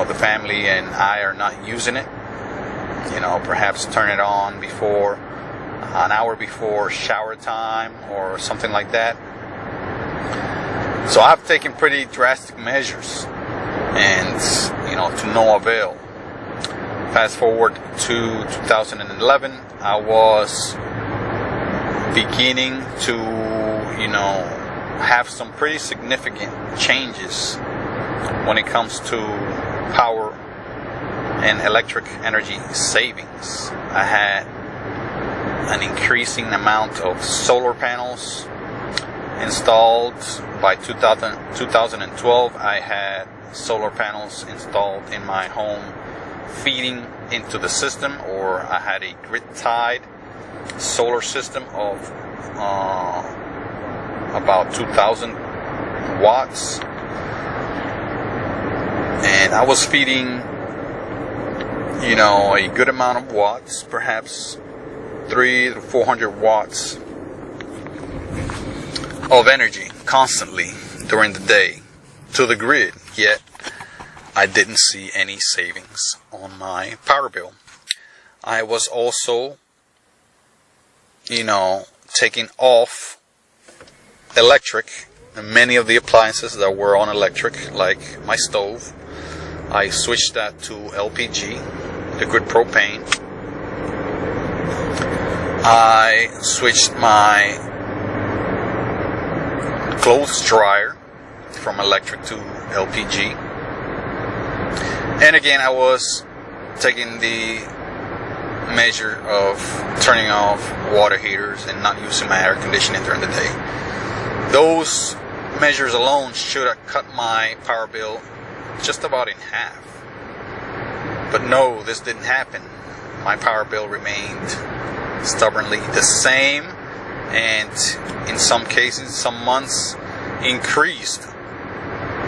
the family and I are not using it, perhaps turn it on before an hour before shower time or something like that. So I've taken pretty drastic measures, and to no avail. Fast forward to 2011, I was beginning to have some pretty significant changes when it comes to power and electric energy savings. I had an increasing amount of solar panels installed. By 2012, I had solar panels installed in my home feeding into the system, or I had a grid-tied solar system of about 2,000 watts, and I was feeding a good amount of watts, perhaps 300 to 400 watts of energy constantly during the day to the grid, yet I didn't see any savings on my power bill. I was also taking off electric, and many of the appliances that were on electric, like my stove. I switched that to LPG, liquid propane. I switched my clothes dryer from electric to LPG. And again, I was taking the measure of turning off water heaters and not using my air conditioning during the day. Those measures alone should have cut my power bill just about in half. But no, this didn't happen. My power bill remained stubbornly the same, and in some cases, some months, increased.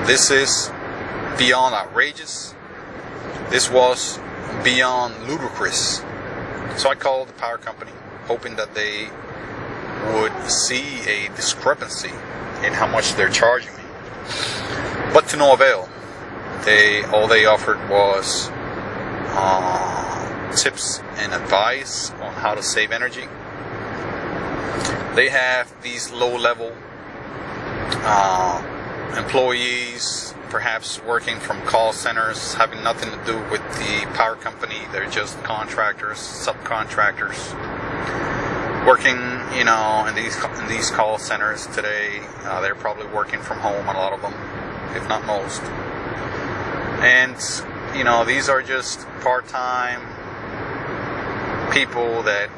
This is beyond outrageous. This was beyond ludicrous. So I called the power company, hoping that they would see a discrepancy in how much they're charging me. But to no avail. All they offered was tips and advice on how to save energy. They have these low-level employees, perhaps working from call centers, having nothing to do with the power company. They're just contractors, subcontractors, working, in these call centers today. They're probably working from home, a lot of them, if not most. And these are just part-time people that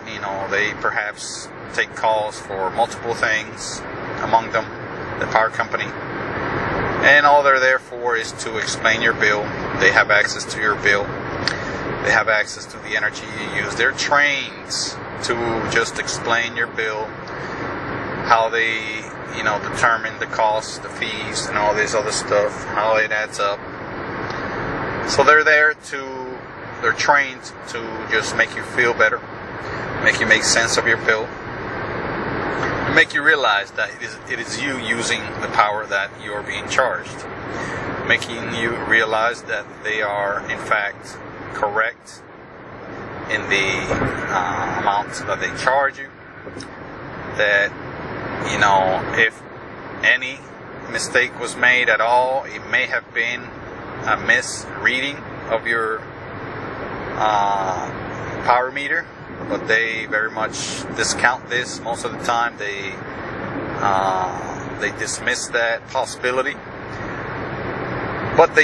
they perhaps take calls for multiple things, among them the power company, and all they're there for is to explain your bill. They have access to your bill. They have access to the energy you use. They're trained to just explain your bill, how they, determine the costs, the fees, and all this other stuff, how it adds up. So they're trained to just make you feel better, make you make sense of your bill, and make you realize that it is you using the power that you're being charged, making you realize that they are in fact correct in the amount that they charge you, that if any mistake was made at all, it may have been a misreading of your power meter, but they very much discount this most of the time. They dismiss that possibility, but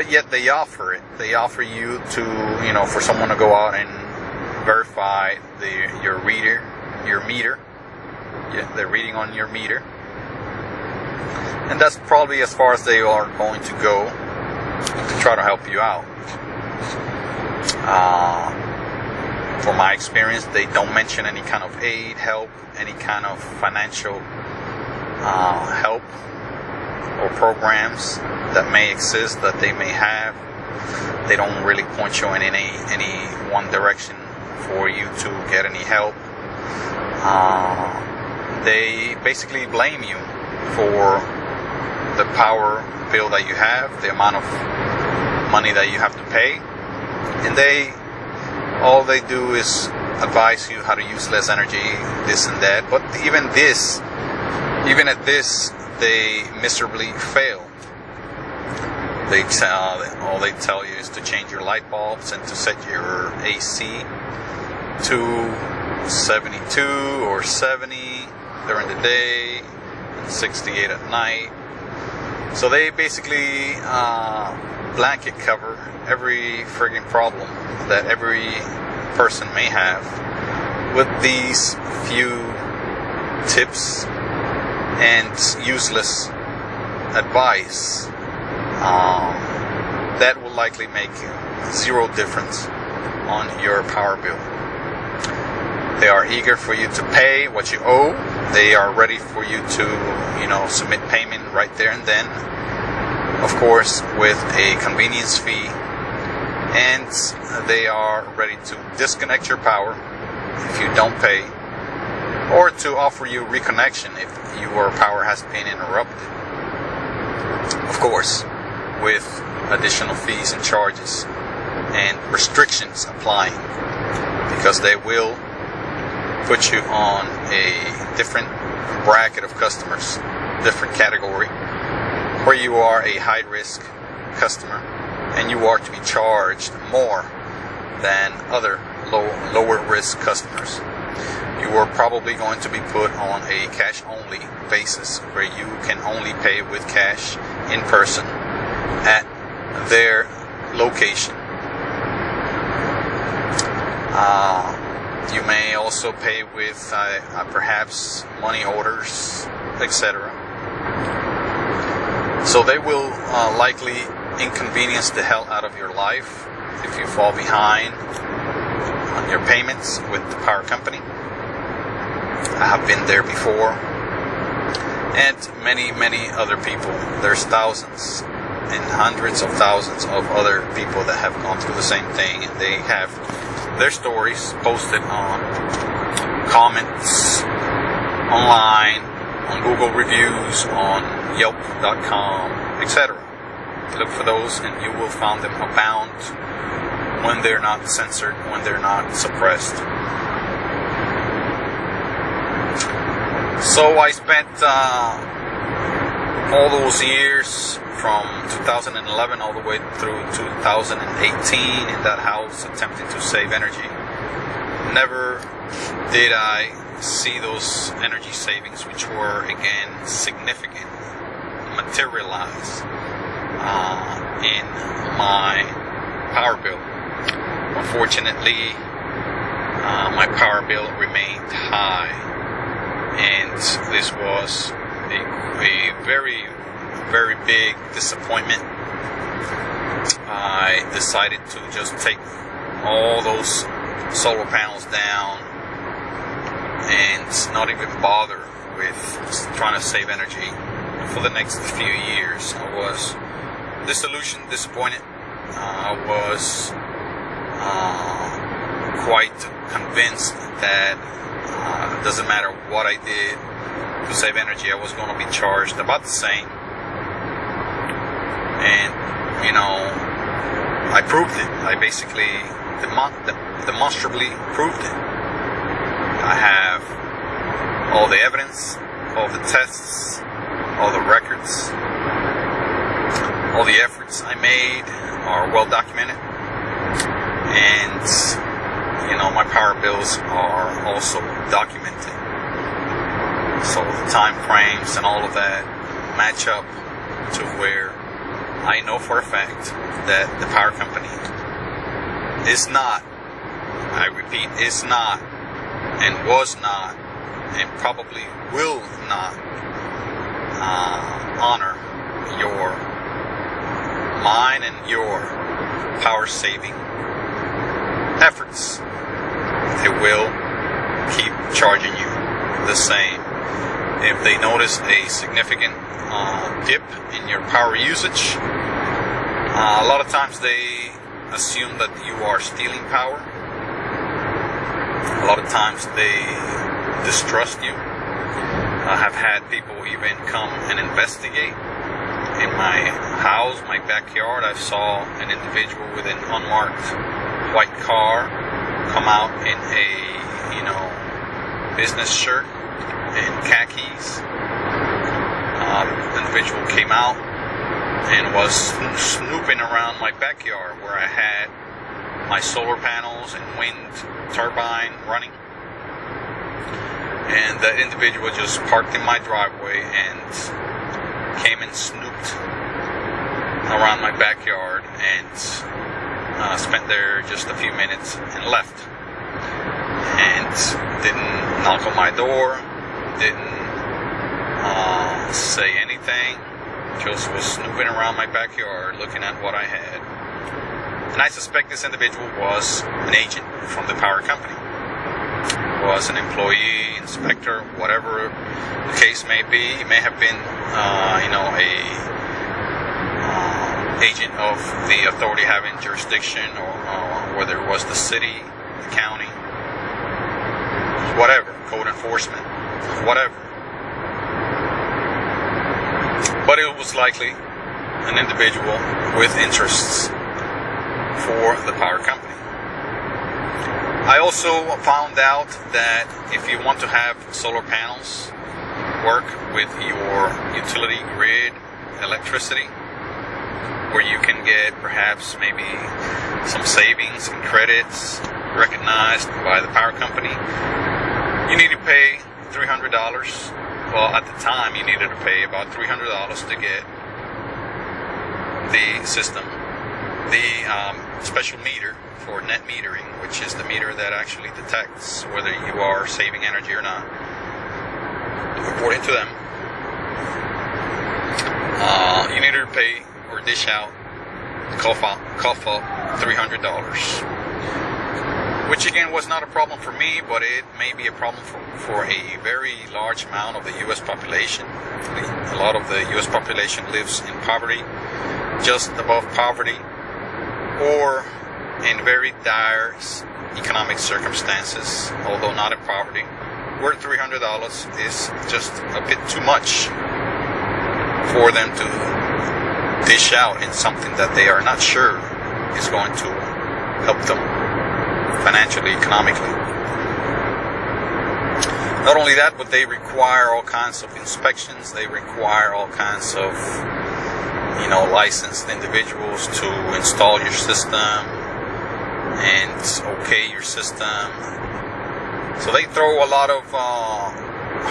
yet they offer it. They offer you to, for someone to go out and verify your meter, the reading on your meter, and that's probably as far as they are going to go to try to help you out. From my experience, they don't mention any kind of aid, help, any kind of financial help or programs that may exist, that they may have. They don't really point you in any one direction for you to get any help. They basically blame you for the power bill that you have, the amount of money that you have to pay, and all they do is advise you how to use less energy, this and that. But even at this, they miserably fail. All they tell you is to change your light bulbs and to set your AC to 72 or 70 during the day and 68 at night. So they basically blanket cover every friggin' problem that every person may have with these few tips and useless advice that will likely make zero difference on your power bill. They are eager for you to pay what you owe. They are ready for you to, submit payment right there and then, of course, with a convenience fee. And they are ready to disconnect your power if you don't pay, or to offer you reconnection if your power has been interrupted. Of course, with additional fees and charges and restrictions applying, because they will put you on a different bracket of customers, different category, where you are a high-risk customer and you are to be charged more than other lower-risk customers. You are probably going to be put on a cash-only basis, where you can only pay with cash in person at their location. You may also pay with perhaps money orders, etc. So they will likely inconvenience the hell out of your life if you fall behind on your payments with the power company. I have been there before, and many other people. There's thousands and hundreds of thousands of other people that have gone through the same thing, and they have their stories posted on comments online, on Google reviews, on Yelp.com, etc. Look for those and you will find them abound when they're not censored, when they're not suppressed. So I spent all those years from 2011 all the way through 2018 in that house attempting to save energy. Never did I see those energy savings, which were again significant, materialize in my power bill. Unfortunately, my power bill remained high, and this was a very, very big disappointment. I decided to just take all those solar panels down and not even bother with trying to save energy for the next few years. I was disillusioned, disappointed. I was quite convinced that it doesn't matter what I did to save energy, I was going to be charged about the same. And, I proved it. I basically demonstrably proved it. I have all the evidence, all the tests, all the records, all the efforts I made are well documented. And, my power bills are also documented. So the time frames and all of that match up to where I know for a fact that the power company is not, I repeat, is not, and was not, and probably will not honor mine and your power saving efforts. They will keep charging you the same. If they notice a significant dip in your power usage, a lot of times they assume that you are stealing power. A lot of times they distrust you. I have had people even come and investigate. In my house, my backyard, I saw an individual with an unmarked white car come out in a, business shirt and khakis. The individual came out and was snooping around my backyard where I had my solar panels and wind turbine running. And that individual just parked in my driveway and came and snooped around my backyard and spent there just a few minutes and left. And didn't knock on my door, didn't say anything, just was snooping around my backyard looking at what I had. And I suspect this individual was an agent from the power company, was an employee, inspector, whatever the case may be. He may have been agent of the authority having jurisdiction, or whether it was the city, the county, whatever, code enforcement, whatever. But it was likely an individual with interests for the power company. I also found out that if you want to have solar panels work with your utility grid electricity, where you can get perhaps maybe some savings and credits recognized by the power company, you need to pay $300. Well, at the time, you needed to pay about $300 to get the system, the special meter for net metering, which is the meter that actually detects whether you are saving energy or not, according to them. You needed to pay or dish out, cough up $300, which again was not a problem for me, but it may be a problem for a very large amount of the U.S. population. A lot of the U.S. population lives in poverty, just above poverty, or in very dire economic circumstances, although not in poverty, where $300 is just a bit too much for them to dish out in something that they are not sure is going to help them financially, economically. Not only that, but they require all kinds of inspections. They require all kinds of, licensed individuals to install your system and okay your system. So they throw a lot of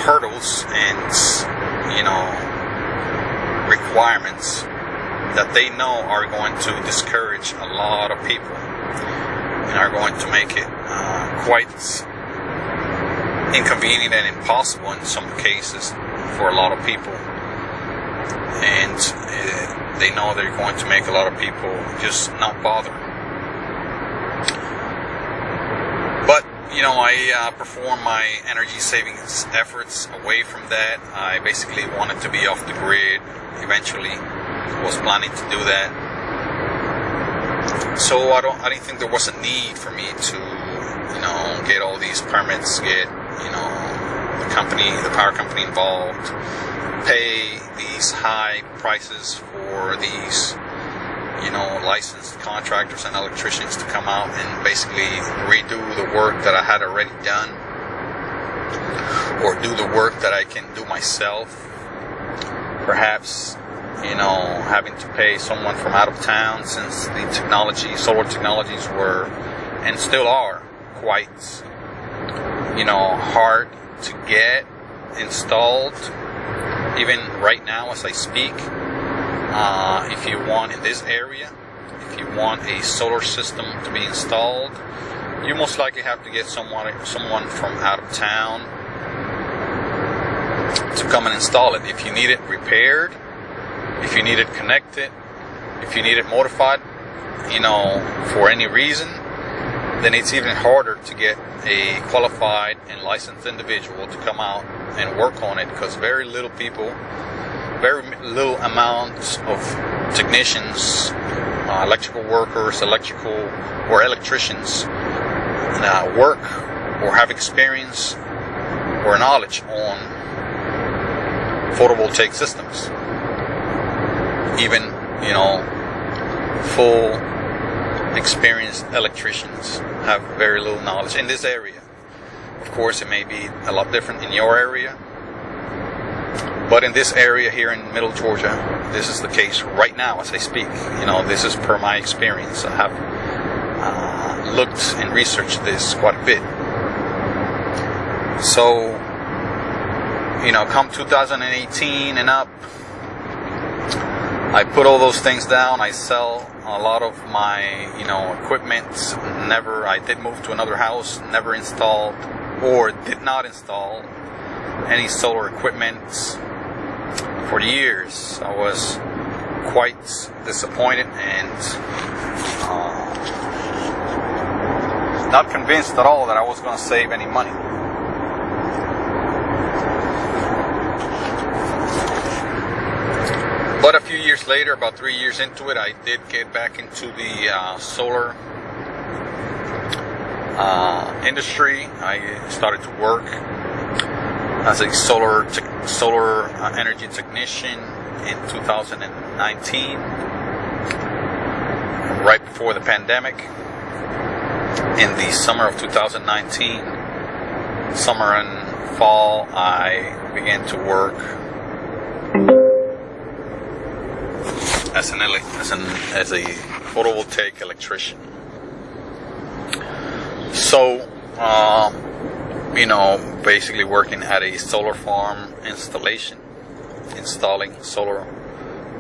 hurdles and, requirements that they know are going to discourage a lot of people and are going to make it quite inconvenient and impossible in some cases for a lot of people. And they know they're going to make a lot of people just not bother. But, I perform my energy savings efforts away from that. I basically wanted to be off the grid eventually. Was planning to do that. So I didn't think there was a need for me to, get all these permits, get, the power company involved, pay these high prices for these, licensed contractors and electricians to come out and basically redo the work that I had already done, or do the work that I can do myself. Perhaps, having to pay someone from out of town, since the solar technologies were, and still are, quite, hard to get installed. Even right now as I speak, if you want in this area, if you want a solar system to be installed, you most likely have to get someone from out of town to come and install it. If you need it repaired, if you need it connected, if you need it modified, for any reason, then it's even harder to get a qualified and licensed individual to come out and work on it, because very little amounts of technicians, electrical workers, or electricians work or have experience or knowledge on photovoltaic systems. Even, full experienced electricians have very little knowledge in this area. Of course, it may be a lot different in your area, but in this area here in Middle Georgia, this is the case right now as I speak. This is per my experience. I have looked and researched this quite a bit. So, come 2018 and up, I put all those things down. I sell a lot of my, equipment. I did move to another house, never installed or did not install any solar equipment for years. I was quite disappointed and not convinced at all that I was going to save any money. But a few years later, about 3 years into it, I did get back into the solar industry. I started to work as a solar energy technician in 2019, right before the pandemic. In the summer of 2019, summer and fall, I began to work as a photovoltaic electrician. So, basically working at a solar farm installing solar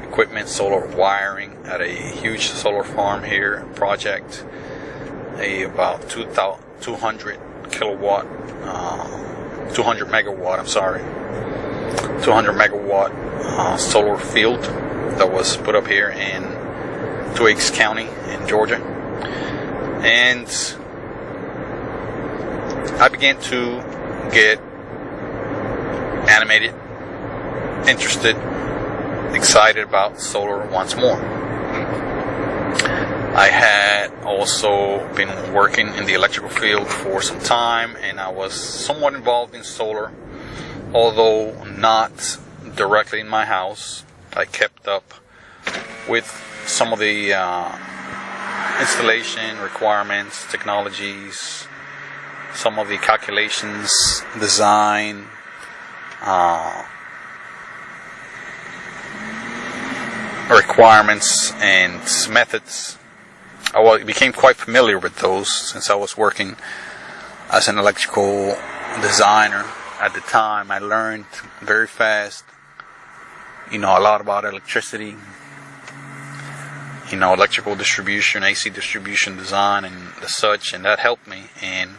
equipment, solar wiring at a huge solar farm here, project, about 200 megawatt solar field that was put up here in Twiggs County in Georgia. And I began to get animated, interested, excited about solar once more. I had also been working in the electrical field for some time, and I was somewhat involved in solar, although not directly in my house. I kept up with some of the installation requirements, technologies, some of the calculations, design, requirements and methods. I became quite familiar with those since I was working as an electrical designer at the time. I learned very fast, a lot about electricity, electrical distribution, AC distribution design and the such, and that helped me in,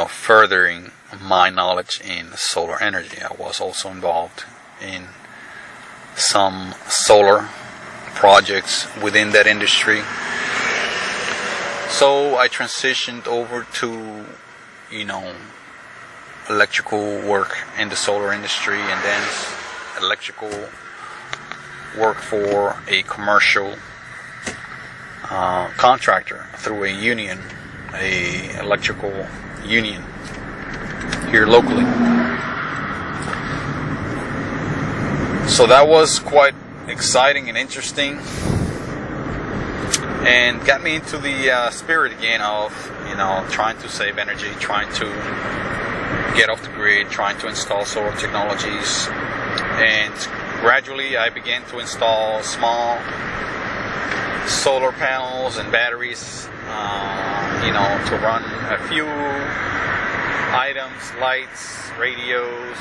furthering my knowledge in solar energy. I was also involved in some solar projects within that industry. So I transitioned over to, electrical work in the solar industry, and then electrical work for a commercial contractor through a union, a electrical union here locally. So that was quite exciting and interesting, and got me into the spirit again of trying to save energy, trying to get off the grid, trying to install solar technologies. And gradually I began to install small solar panels and batteries, to run a few items, lights, radios.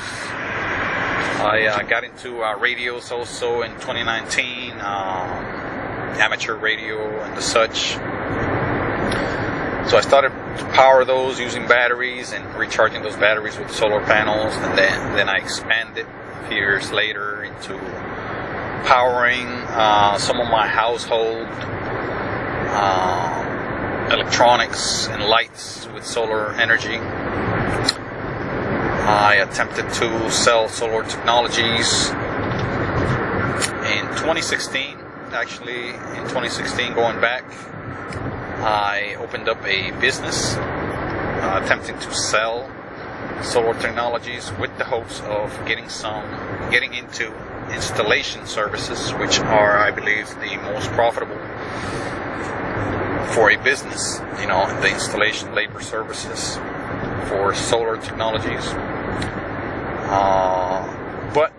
I got into radios also in 2019, amateur radio and the such. So I started to power those using batteries and recharging those batteries with solar panels, and then I expanded a few years later into powering some of my household electronics and lights with solar energy. I attempted to sell solar technologies in 2016. Actually, in 2016, going back, I opened up a business attempting to sell solar technologies with the hopes of getting into installation services, which are, I believe, the most profitable for a business. The installation labor services for solar technologies. But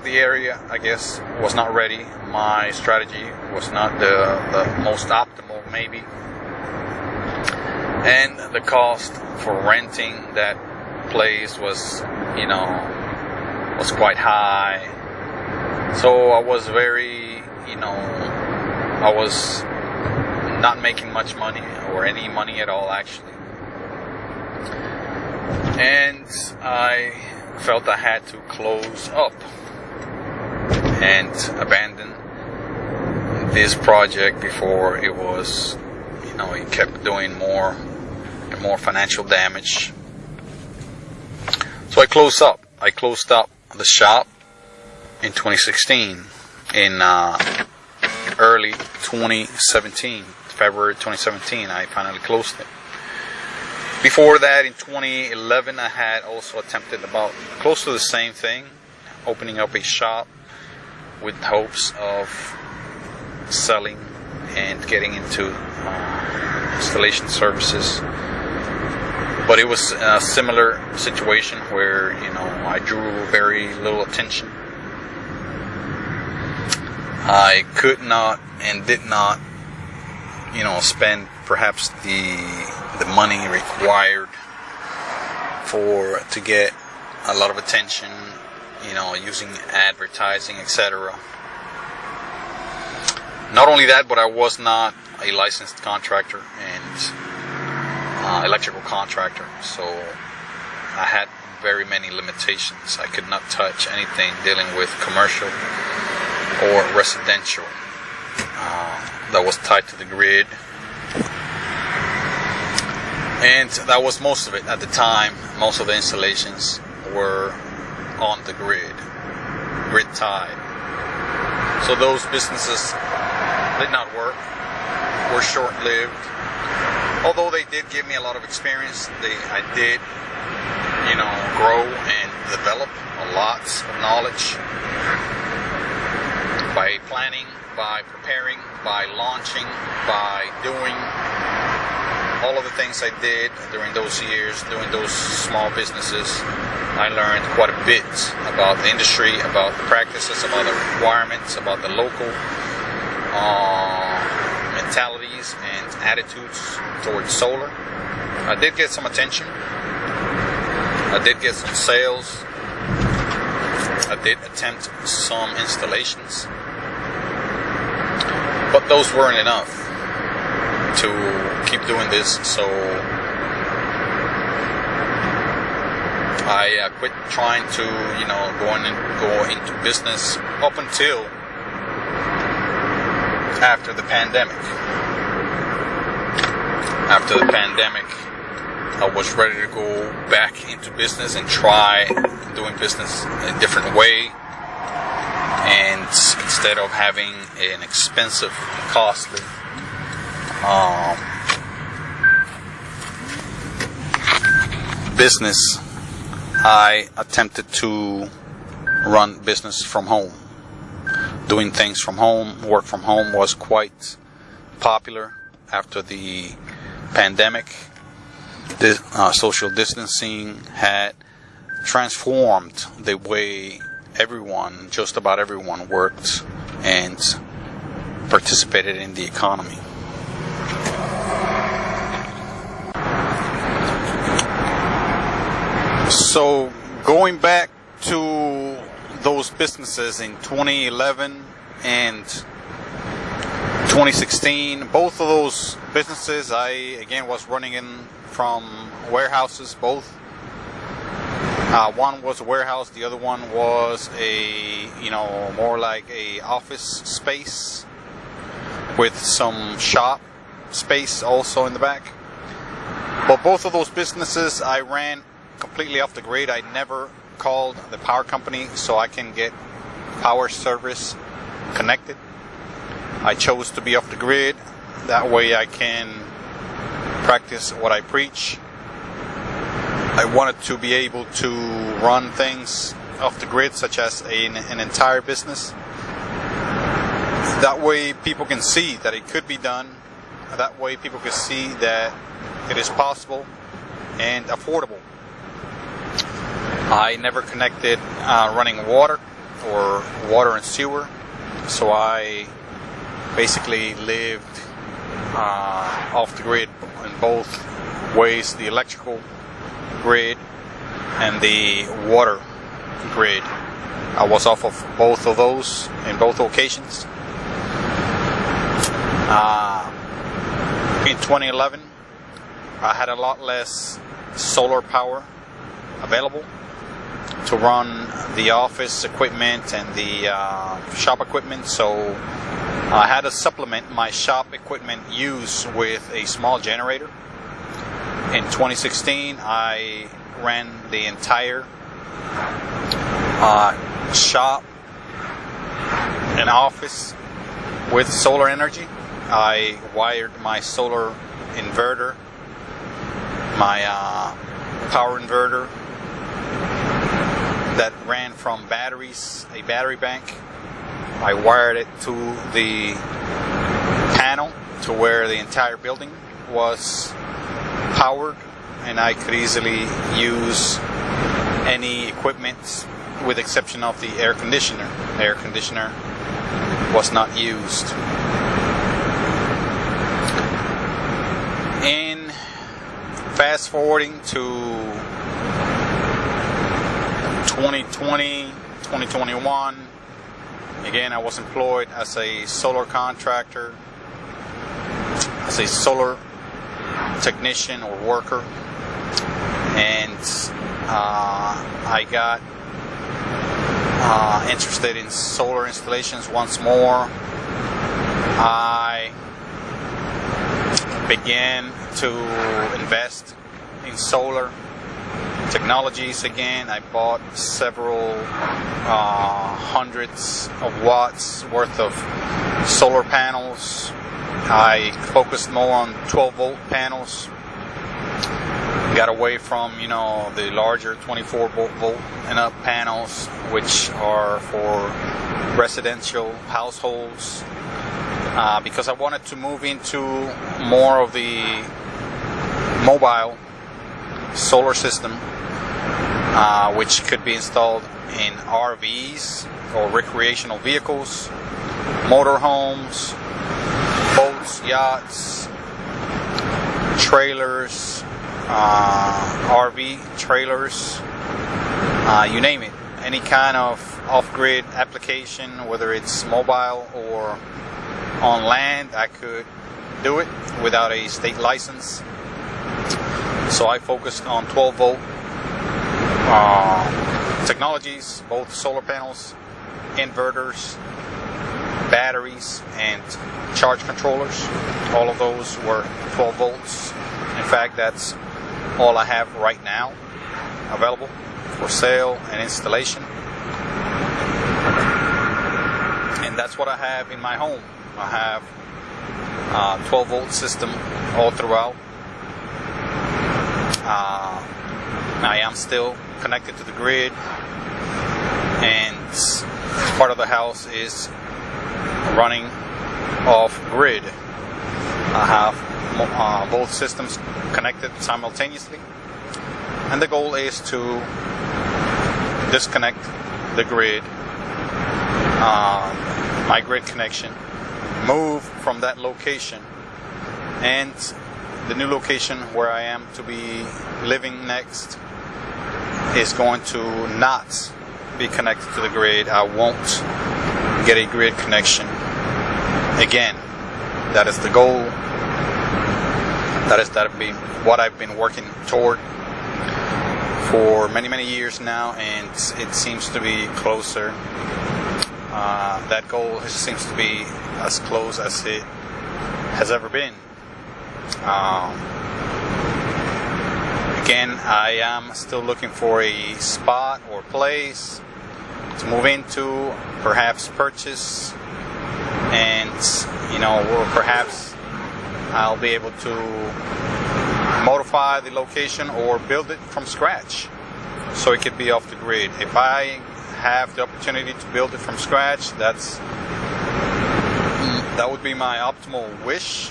the area, I guess, was not ready. My strategy was not the most optimal, maybe. And the cost for renting that place was quite high. So I was very, I was not making much money, or any money at all, actually. And I felt I had to close up and abandon this project before it was, it kept doing more and more financial damage. So I closed up the shop in 2016. In early 2017, February 2017, I finally closed it. Before that, in 2011, I had also attempted about close to the same thing, opening up a shop with hopes of selling and getting into installation services. But it was a similar situation where, I drew very little attention. I could not and did not, spend perhaps the money required to get a lot of attention, using advertising, etc. Not only that, but I was not a licensed contractor and electrical contractor, so I had very many limitations. I could not touch anything dealing with commercial or residential that was tied to the grid. And that was most of it at the time. Most of the installations were on the grid tied. So those businesses did not work, were short-lived. Although they did give me a lot of experience, I did, grow and develop a lot of knowledge by planning, by preparing, by launching, by doing all of the things I did during those years, doing those small businesses. I learned quite a bit about the industry, about the practices, about the requirements, about the local mentalities and attitudes towards solar. I did get some attention. I did get some sales. I did attempt some installations. But those weren't enough to keep doing this, so I quit trying to, go into business up until after the pandemic. after the pandemic, I was ready to go back into business and try doing business a different way. And instead of having an expensive, costly business, I attempted to run business from home. Doing things from home, work from home was quite popular after the pandemic. This, social distancing had transformed the way just about everyone worked and participated in the economy. So going back to those businesses in 2011 and 2016, both of those businesses I again was running in from warehouses. Both one was a warehouse, the other one was a more like a office space with some shop space also in the back. But both of those businesses I ran completely off the grid. I never called the power company so I can get power service connected. I chose to be off the grid. That way I can practice what I preach. I wanted to be able to run things off the grid, such as an entire business. That way people can see that it could be done. That way people can see that it is possible and affordable. I never connected running water or water and sewer, so I basically lived off the grid in both ways, the electrical grid and the water grid. I was off of both of those in both occasions. In 2011, I had a lot less solar power available to run the office equipment and the shop equipment, so I had to supplement my shop equipment use with a small generator. In 2016, I ran the entire shop and office with solar energy. I wired my solar inverter, my power inverter that ran from batteries, a battery bank. I wired it to the panel to where the entire building was powered, and I could easily use any equipment with the exception of the air conditioner. The air conditioner was not used. In fast forwarding to 2020, 2021, again I was employed as a solar contractor, as a solar technician or worker, and I got interested in solar installations once more. I began to invest in solar technologies again. I bought several hundreds of watts worth of solar panels. I focused more on 12-volt panels. Got away from, the larger 24-volt and up panels, which are for residential households, because I wanted to move into more of the mobile solar system, which could be installed in RVs or recreational vehicles, motorhomes, boats, yachts, trailers, RV trailers, you name it. Any kind of off-grid application, whether it's mobile or on land, I could do it without a state license. So I focused on 12-volt technologies, both solar panels, inverters, batteries and charge controllers. All of those were 12 volts. In fact, that's all I have right now available for sale and installation. And that's what I have in my home. I have a 12 volt system all throughout. I am still connected to the grid, and part of the house is running off grid. I have both systems connected simultaneously, and the goal is to disconnect the grid, my grid connection, move from that location, and the new location where I am to be living next is going to not be connected to the grid. I won't get a grid connection again. That is the goal. That is what I've been working toward for many years now, and it seems to be closer. That goal seems to be as close as it has ever been. Again, I am still looking for a spot or place to move into, perhaps purchase, and or perhaps I'll be able to modify the location or build it from scratch so it could be off the grid. If I have the opportunity to build it from scratch, that would be my optimal wish,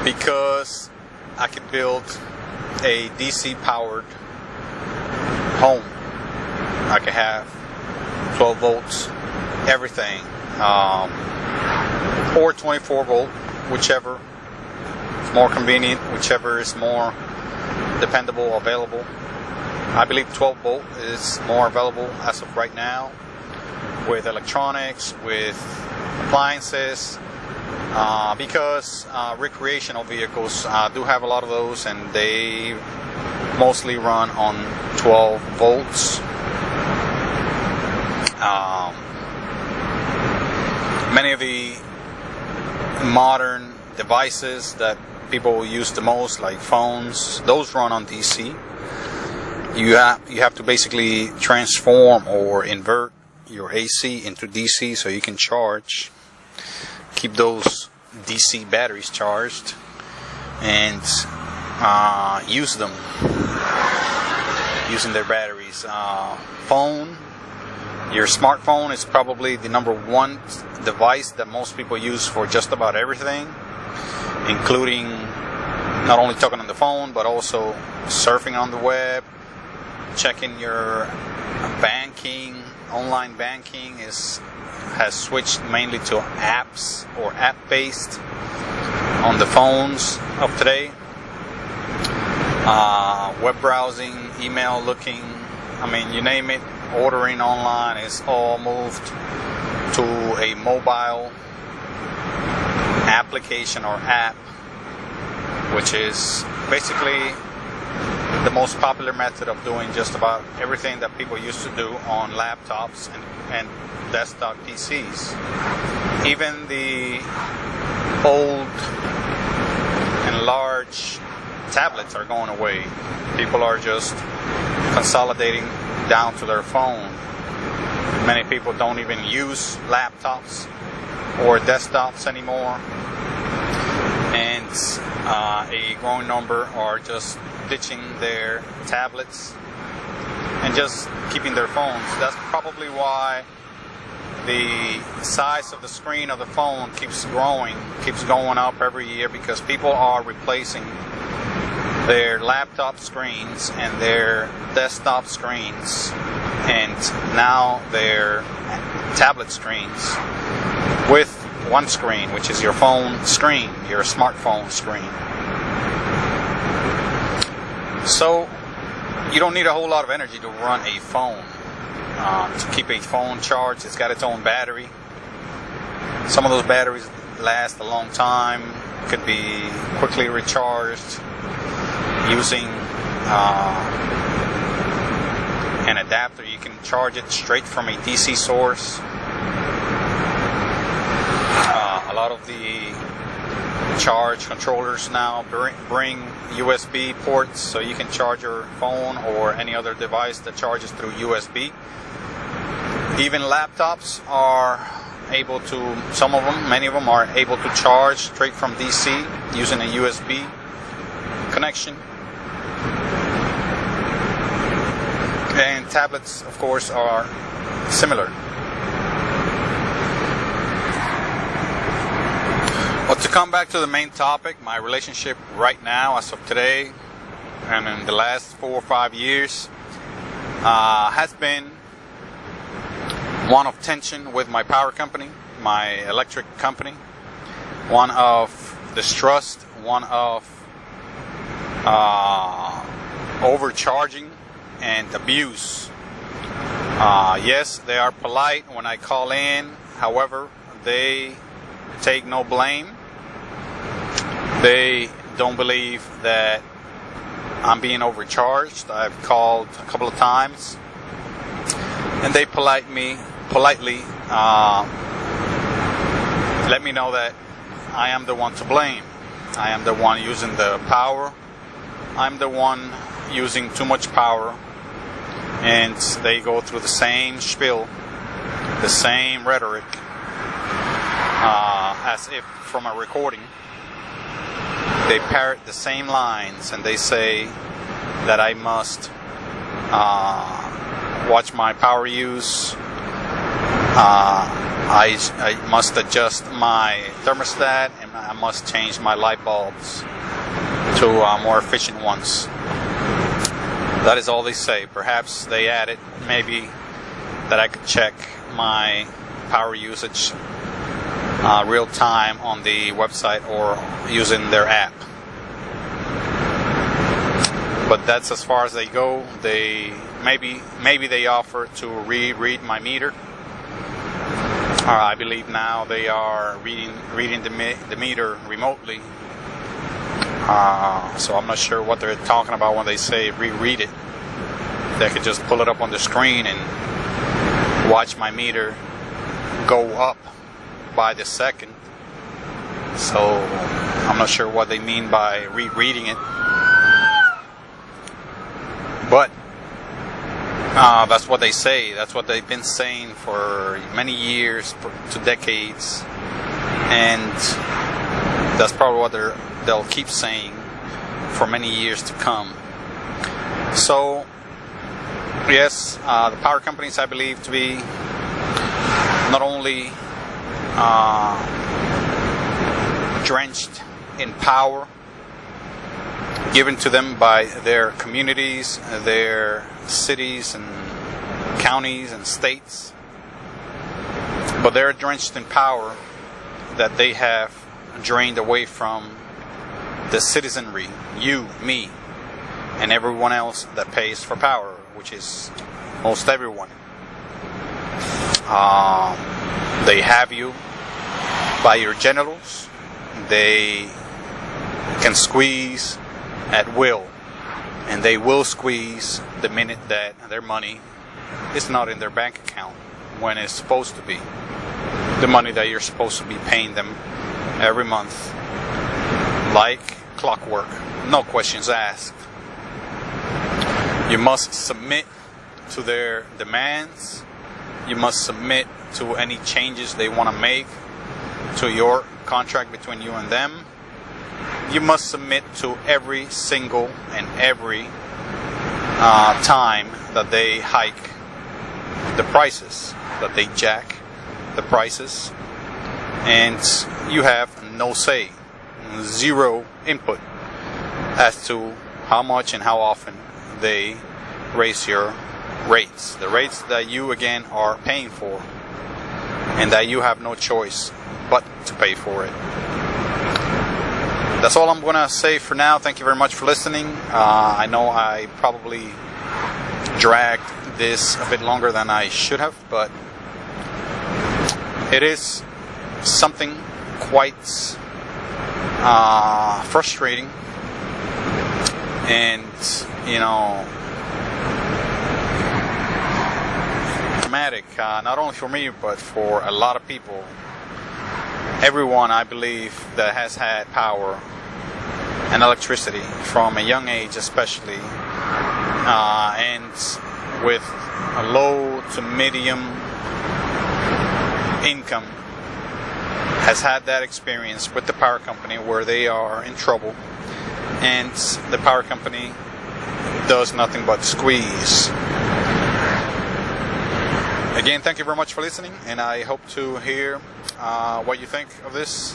because I could build a DC powered home. I could have 12 volts, everything, or 24 volt, whichever is more convenient, whichever is more dependable, available. I believe 12 volt is more available as of right now, with electronics, with appliances, because recreational vehicles do have a lot of those, and they mostly run on 12 volts. Many of the modern devices that people use the most, like phones, those run on DC. You have to basically transform or invert your AC into DC so you can charge, keep those DC batteries charged, and use them using their batteries. Your smartphone is probably the number one device that most people use for just about everything, including not only talking on the phone, but also surfing on the web, checking your banking. Online banking has switched mainly to apps or app-based on the phones of today. Web browsing, email looking, you name it, ordering online is all moved to a mobile application or app, which is basically the most popular method of doing just about everything that people used to do on laptops and desktop PCs. Even the old and large tablets are going away. People are just consolidating down to their phone. Many people don't even use laptops or desktops anymore, and a growing number are just ditching their tablets and just keeping their phones. That's probably why the size of the screen of the phone keeps going up every year, because people are replacing their laptop screens and their desktop screens and now their tablet screens with one screen, which is your phone screen, your smartphone screen. So you don't need a whole lot of energy to run a phone. To keep a phone charged, it's got its own battery. Some of those batteries last a long time, could be quickly recharged using an adapter. You can charge it straight from a DC source A lot of the charge controllers now bring USB ports, so you can charge your phone or any other device that charges through USB. Even laptops are able to, many of them are able to charge straight from DC using a USB connection. And tablets, of course, are similar. But to come back to the main topic, my relationship right now, as of today, and in the last 4 or 5 years, has been one of tension with my power company, my electric company, one of distrust, one of overcharging and abuse. Yes, they are polite when I call in. However, they take no blame. They don't believe that I'm being overcharged. I've called a couple of times, and they politely let me know that I am the one to blame. I am the one using the power. I'm the one using too much power. And they go through the same spiel, the same rhetoric, as if from a recording. They parrot the same lines, and they say that I must watch my power use. I must adjust my thermostat, and I must change my light bulbs to more efficient ones. That is all they say. Perhaps they added maybe that I could check my power usage real time on the website or using their app. But that's as far as they go. They maybe they offer to reread my meter. I believe now they are reading the meter remotely. So I'm not sure what they're talking about when they say reread it. They could just pull it up on the screen and watch my meter go up by the second. So I'm not sure what they mean by rereading it. But that's what they say. That's what they've been saying for many years, to decades. And that's probably what they'll keep saying for many years to come. So, yes, the power companies, I believe, to be not only drenched in power given to them by their communities, their cities and counties and states, but they're drenched in power that they have drained away from the citizenry, you, me, and everyone else that pays for power, which is most everyone. They have you by your genitals. They can squeeze at will, and they will squeeze the minute that their money is not in their bank account when it's supposed to be. The money that you're supposed to be paying them every month, like clockwork, no questions asked. You must submit to their demands. You must submit to any changes they want to make to your contract between you and them. You must submit to every single and every time that they hike the prices, that they jack the prices, and you have no say, zero input as to how much and how often they raise your rates, the rates that you again are paying for, and that you have no choice but to pay for it. That's all I'm going to say for now. Thank you very much for listening. I know I probably dragged this a bit longer than I should have, but it is something quite frustrating and, dramatic traumatic, not only for me, but for a lot of people. Everyone, I believe, that has had power and electricity from a young age especially, and with a low to medium income, has had that experience with the power company where they are in trouble and the power company does nothing but squeeze. Again, thank you very much for listening, and I hope to hear what you think of this,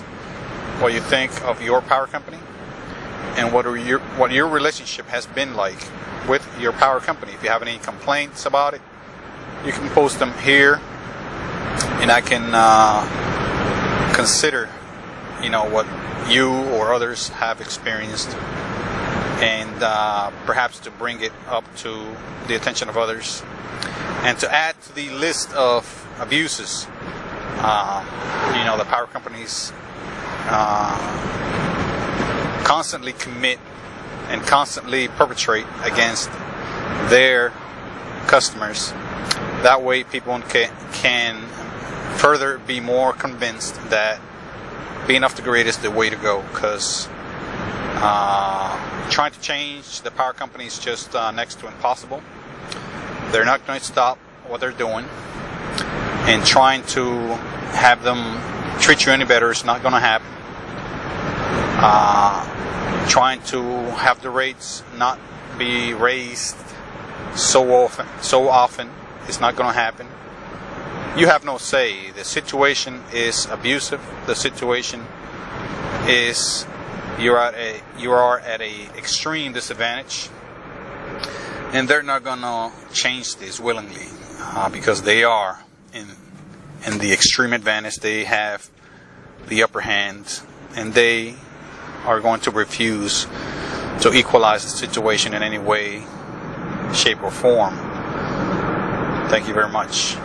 what you think of your power company, and what your relationship has been like with your power company. If you have any complaints about it, you can post them here, and I can consider, what you or others have experienced, and perhaps to bring it up to the attention of others, and to add to the list of abuses. The power companies constantly commit and constantly perpetrate against their customers. That way people can further be more convinced that being off the grid is the way to go, because trying to change the power company is just next to impossible. They're not going to stop what they're doing, and trying to have them treat you any better is not going to happen. Trying to have the rates not be raised so often is not going to happen. You have no say. The situation is abusive. The situation is you are at a extreme disadvantage, and they're not going to change this willingly, because they are in the extreme advantage. They have the upper hand, and they are going to refuse to equalize the situation in any way, shape, or form. Thank you very much.